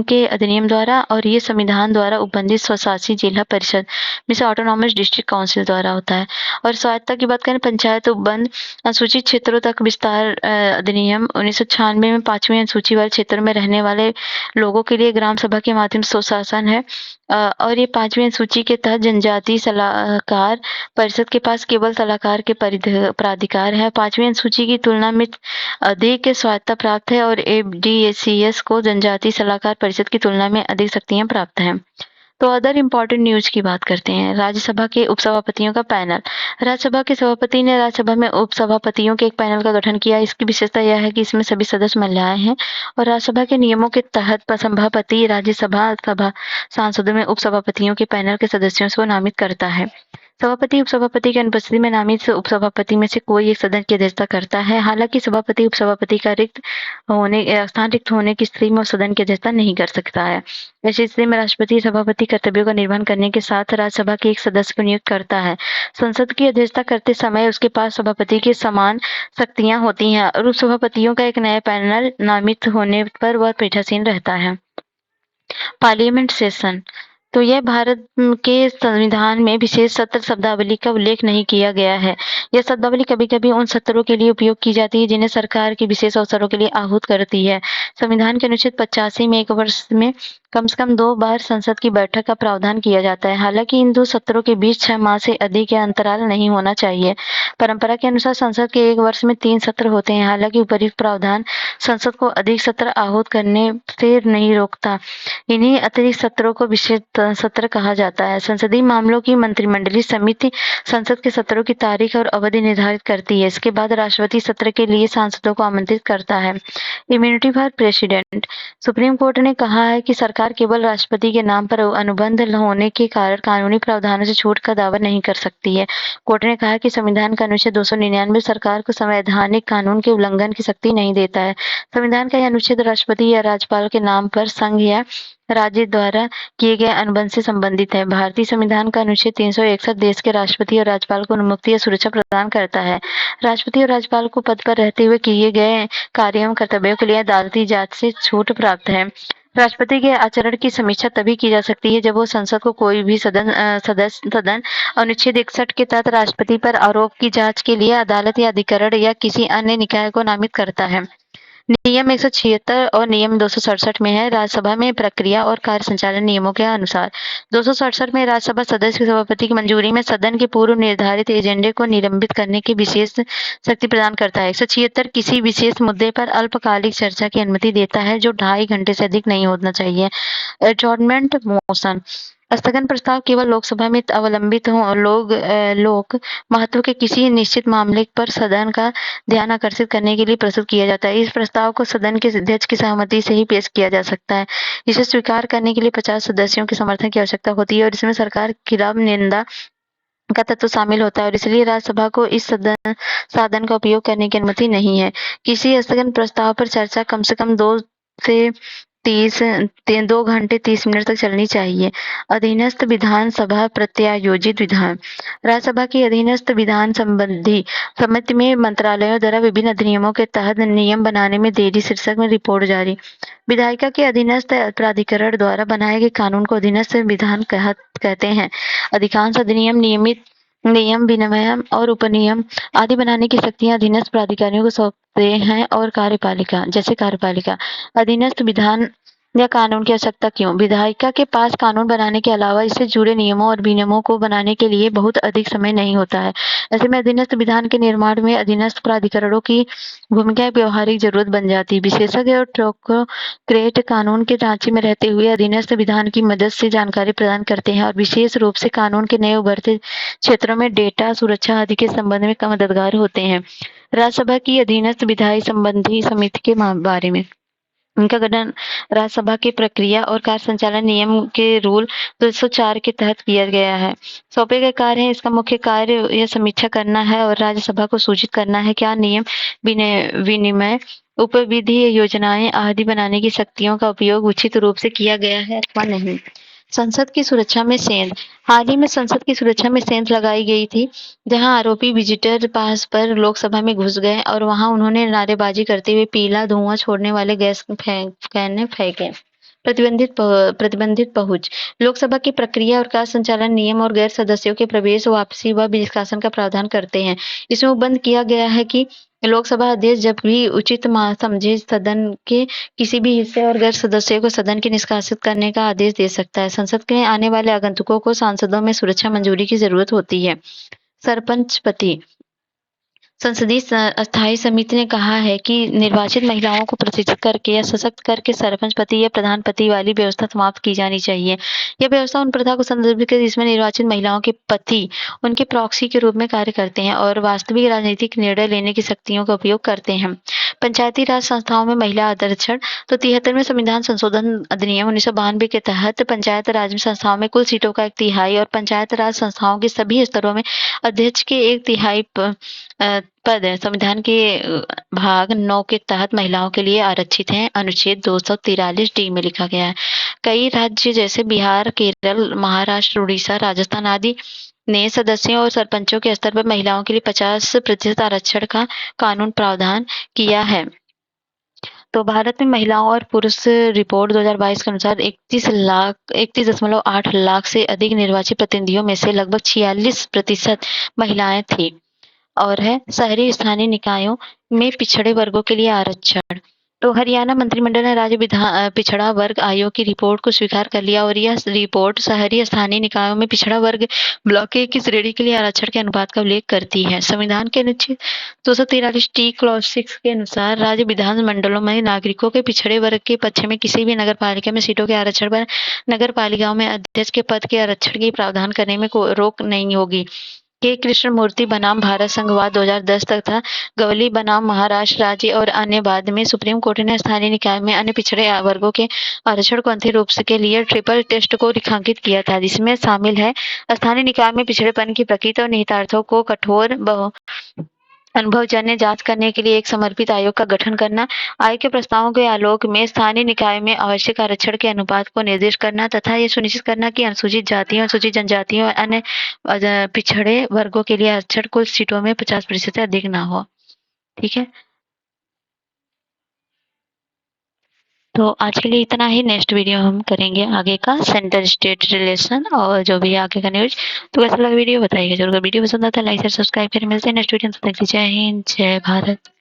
के अधिनियम द्वारा और ये संविधान द्वारा उपबंधित स्वशासी जिला परिषद में से ऑटोनॉमस डिस्ट्रिक्ट काउंसिल द्वारा होता है। और स्वायत्तता की बात करें, पंचायत उपबंध अनुसूचित क्षेत्रों तक विस्तार अधिनियम 1996 में 5वीं अनुसूची वाले क्षेत्रों में रहने वाले लोगों के लिए ग्राम सभा के माध्यम से स्वशासन है। और ये 5वीं अनुसूची के तहत जनजातीय सलाहकार परिषद के पास केवल सलाहकार के प्राधिकार है। 5वीं अनुसूची की तुलना में अधिक स्वायत्तता प्राप्त है और एफडीसीएस को जनजातीय सलाहकार परिषद की तुलना में अधिक शक्तियां प्राप्त हैं। तो अदर इम्पोर्टेंट न्यूज की बात करते हैं। राज्यसभा के उपसभापतियों का पैनल। राज्यसभा के सभापति ने राज्यसभा में उपसभापतियों के एक पैनल का गठन किया। इसकी विशेषता यह है कि इसमें सभी सदस्य महिलाएं हैं और राज्यसभा के नियमों के तहत सभापति राज्यसभा सभा सांसदों में उपसभापतियों के पैनल के सदस्यों को नामित करता है। सभापति उपसभापति की अनुपस्थिति में नामित उपसभापति में से कोई एक सदन की अध्यक्षता करता है। हालांकि सभापति उपसभापति का स्थान रिक्त होने की स्थिति में उस सदन की अध्यक्षता नहीं कर सकता है। ऐसी स्थिति में राष्ट्रपति सभापति कर्तव्यों का निर्वहन करने के साथ राज्यसभा के एक सदस्य को नियुक्त करता है। संसद की अध्यक्षता करते समय उसके पास सभापति के समान शक्तियां होती हैं और उपसभापतियों का एक नया पैनल नामित होने पर वह पीठासीन रहता है। Parliament session. तो यह भारत के संविधान में विशेष सत्र शब्दावली का उल्लेख नहीं किया गया है। यह शब्दावली कभी-कभी उन सत्रों के लिए उपयोग की जाती है जिन्हें सरकार के विशेष अवसरों के लिए आहूत करती है। संविधान के अनुच्छेद 85 में एक वर्ष में कम से कम 2 बार संसद की बैठक का प्रावधान किया जाता है। हालांकि इन 2 सत्रों के बीच 6 माह से अधिक का अंतराल नहीं होना चाहिए। परंपरा के अनुसार संसद के एक वर्ष में 3 सत्र होते हैं। हालांकि उपर्युक्त प्रावधान संसद को अधिक सत्र आहूत करने से नहीं रोकता। इन्हीं अतिरिक्त सत्रों को विशेष सत्र कहा जाता है। संसदीय मामलों की मंत्रिमंडलीय समिति संसद के सत्रों की तारीख और अवधि निर्धारित करती है। इसके बाद राष्ट्रपति सत्र के लिए सांसदों को आमंत्रित करता है। Immunity for president. Supreme Court ने कहा है कि सरकार केवल राष्ट्रपति के नाम पर अनुबंध होने के कारण कानूनी प्रावधानों से छूट का दावा नहीं कर सकती है। कोर्ट ने कहा कि संविधान का अनुच्छेद 299 सरकार को संवैधानिक कानून के उल्लंघन की शक्ति नहीं देता है। संविधान का यह अनुच्छेद राष्ट्रपति या राज्यपाल के नाम पर संघ या राज्य द्वारा किए गए अनुबंध से संबंधित है। भारतीय संविधान का अनुच्छेद 361 देश के राष्ट्रपति और राज्यपाल को मुक्ति या सुरक्षा प्रदान करता है। राष्ट्रपति और राज्यपाल को पद पर रहते हुए किए गए कार्यों एवं कर्तव्यों के लिए अदालती जांच से छूट प्राप्त है। राष्ट्रपति के आचरण की समीक्षा तभी की जा सकती है जब वो संसद को कोई भी सदन अनुच्छेद 61 के तहत राष्ट्रपति पर आरोप की जांच के लिए अदालत या अधिकरण या किसी अन्य निकाय को नामित करता है। नियम 176 और नियम 267 में है। राज्यसभा में प्रक्रिया और कार्य संचालन नियमों के अनुसार 267 में राज्यसभा सदस्य सभापति की मंजूरी में सदन के पूर्व निर्धारित एजेंडे को निलंबित करने की विशेष शक्ति प्रदान करता है। 176 किसी विशेष मुद्दे पर अल्पकालिक चर्चा की अनुमति देता है जो 2.5 घंटे से अधिक नहीं होना चाहिए। Adjournment motion. स्थगन प्रस्ताव केवल लोकसभा में अवलंबित हो और लोक महत्व के किसी निश्चित मामले पर सदन का ध्यान आकर्षित करने के लिए प्रस्तुत किया जाता है। इस प्रस्ताव को सदन के अध्यक्ष की सहमति से ही पेश किया जा सकता है। इसे स्वीकार करने के लिए 50 सदस्यों के समर्थन की आवश्यकता होती है और इसमें सरकार के खिलाफ निंदा का तत्व शामिल होता है और इसलिए राज्यसभा को इस साधन का उपयोग करने की अनुमति नहीं है। किसी स्थगन प्रस्ताव पर चर्चा कम से कम 2 घंटे 30 मिनट तक चलनी चाहिए। अधीनस्थ विधानसभा प्रत्यायोजित विधान। राज्यसभा की अधीनस्थ विधान संबंधी समिति में मंत्रालयों द्वारा विभिन्न अधिनियमों के तहत नियम बनाने में देरी शीर्षक में रिपोर्ट जारी। विधायिका के अधीनस्थ प्राधिकरण द्वारा बनाए गए कानून को अधीनस्थ विधान कहते हैं। अधिकांश अधिनियम नियमित नियम विनिमय और उपनियम आदि बनाने की शक्तियां अधीनस्थ प्राधिकारियों को सौंपते हैं और कार्यपालिका अधीनस्थ विधान या कानून की आवश्यकता क्यों? विधायिका के पास कानून बनाने के अलावा इससे जुड़े नियमों और विनियमों को बनाने के लिए बहुत अधिक समय नहीं होता है। ऐसे में अधीनस्थ विधान के निर्माण में अधीनस्थ प्राधिकरणों की भूमिका व्यवहारिक जरूरत बन जाती है। विशेषज्ञ और टेक्नोक्रेट कानून के ढांचे में रहते हुए अधीनस्थ विधान की मदद से जानकारी प्रदान करते हैं और विशेष रूप से कानून के नए उभरते क्षेत्रों में डेटा सुरक्षा आदि के संबंध में मददगार होते हैं। राज्यसभा की अधीनस्थ विधायी संबंधी समिति के बारे में उनका गठन राज्यसभा के प्रक्रिया और कार्य संचालन नियम के रूल 204 के तहत किया गया है। सौंपे गए कार्य है, इसका मुख्य कार्य यह समीक्षा करना है और राज्यसभा को सूचित करना है क्या नियम विनिमय उपविधि योजनाएं आदि बनाने की शक्तियों का उपयोग उचित रूप से किया गया है अथवा नहीं। संसद की सुरक्षा में सेंध। हाल ही में संसद की सुरक्षा में सेंध लगाई गई थी जहां आरोपी विजिटर पास पर लोकसभा में घुस गए और वहां उन्होंने नारेबाजी करते हुए पीला धुआं छोड़ने वाले गैस फेंके। प्रतिबंधित पहुंच। लोकसभा की प्रक्रिया और कार्य संचालन नियम और गैर सदस्यों के प्रवेश, वापसी व निष्कासन का प्रावधान करते हैं। इसमें उपबंध किया गया है कि लोकसभा अध्यक्ष जब भी उचित समझे सदन के किसी भी हिस्से और गैर सदस्यों को सदन के निष्कासित करने का आदेश दे सकता है। संसद में आने वाले आगंतुकों को सांसदों में सुरक्षा मंजूरी की जरूरत होती है। सरपंच पति। संसदीय अस्थायी समिति ने कहा है कि निर्वाचित महिलाओं को प्रशिक्षित करके या सशक्त करके सरपंच पति या प्रधान पति वाली व्यवस्था समाप्त की जानी चाहिए। यह व्यवस्था उन प्रथा को संदर्भित करती है जिसमें निर्वाचित महिलाओं के पति उनके प्रॉक्सी के रूप में कार्य करते हैं और वास्तविक राजनीतिक निर्णय लेने की शक्तियों का उपयोग करते हैं। पंचायती राज संस्थाओं में महिला आरक्षण। तो 73वें संविधान संशोधन अधिनियम 1992 के तहत पंचायत राज संस्थाओं में कुल सीटों का 1/3 और पंचायत राज संस्थाओं के सभी स्तरों में अध्यक्ष के 1/3 पद संविधान के भाग 9 के तहत महिलाओं के लिए आरक्षित हैं। अनुच्छेद 243 D में लिखा गया है। कई राज्य जैसे बिहार, केरल, महाराष्ट्र, उड़ीसा, राजस्थान आदि ने सदस्यों और सरपंचों के स्तर पर महिलाओं के लिए 50% आरक्षण का कानून प्रावधान किया है। तो भारत में महिलाओं और पुरुष रिपोर्ट 2022 के अनुसार 31.8 लाख से अधिक निर्वाचित प्रतिनिधियों में से लगभग 46% महिलाएं थी। और है शहरी स्थानीय निकायों में पिछड़े वर्गों के लिए आरक्षण। तो हरियाणा मंत्रिमंडल ने राज्य पिछड़ा वर्ग आयोग की रिपोर्ट को स्वीकार कर लिया और यह रिपोर्ट शहरी स्थानीय निकायों में पिछड़ा वर्ग ब्लॉक ए की श्रेणी के लिए आरक्षण के अनुपात का उल्लेख करती है। संविधान के अनुच्छेद 243 क्लॉज 6 के अनुसार राज्य विधान मंडलों में नागरिकों के पिछड़े वर्ग के पक्ष में किसी भी नगर पालिका में सीटों के आरक्षण पर नगर पालिकाओं में अध्यक्ष के पद के आरक्षण की प्रावधान करने में रोक नहीं होगी। के कृष्णमूर्ति बनाम भारत संघवाद 2010 तक था। गवली बनाम महाराष्ट्र राज्य और अन्य बाद में सुप्रीम कोर्ट ने स्थानीय निकाय में अन्य पिछड़े वर्गों के आरक्षण को अंतिम रूप से के लिए ट्रिपल टेस्ट को रेखांकित किया था, जिसमें शामिल है स्थानीय निकाय में पिछड़ेपन की प्रकृति और निहितार्थों को कठोर अनुभवजन्य जांच करने के लिए एक समर्पित आयोग का गठन करना, आयोग के प्रस्तावों के आलोक में स्थानीय निकाय में आवश्यक आरक्षण के अनुपात को निर्दिष्ट करना तथा ये सुनिश्चित करना कि अनुसूचित जातियों, अनुसूचित जनजातियों और अन्य पिछड़े वर्गों के लिए आरक्षण कुल सीटों में 50% से अधिक ना हो। ठीक है, तो आज के लिए इतना ही। नेक्स्ट वीडियो हम करेंगे आगे का सेंटर स्टेट रिलेशन और जो भी आगे का न्यूज। तो कैसा लगा वीडियो बताइएगा जरूर। वीडियो पसंद आता है लाइक शेयर सब्सक्राइब करें। मिलते हैं नेक्स्ट वीडियो में। जय हिंद, जय भारत।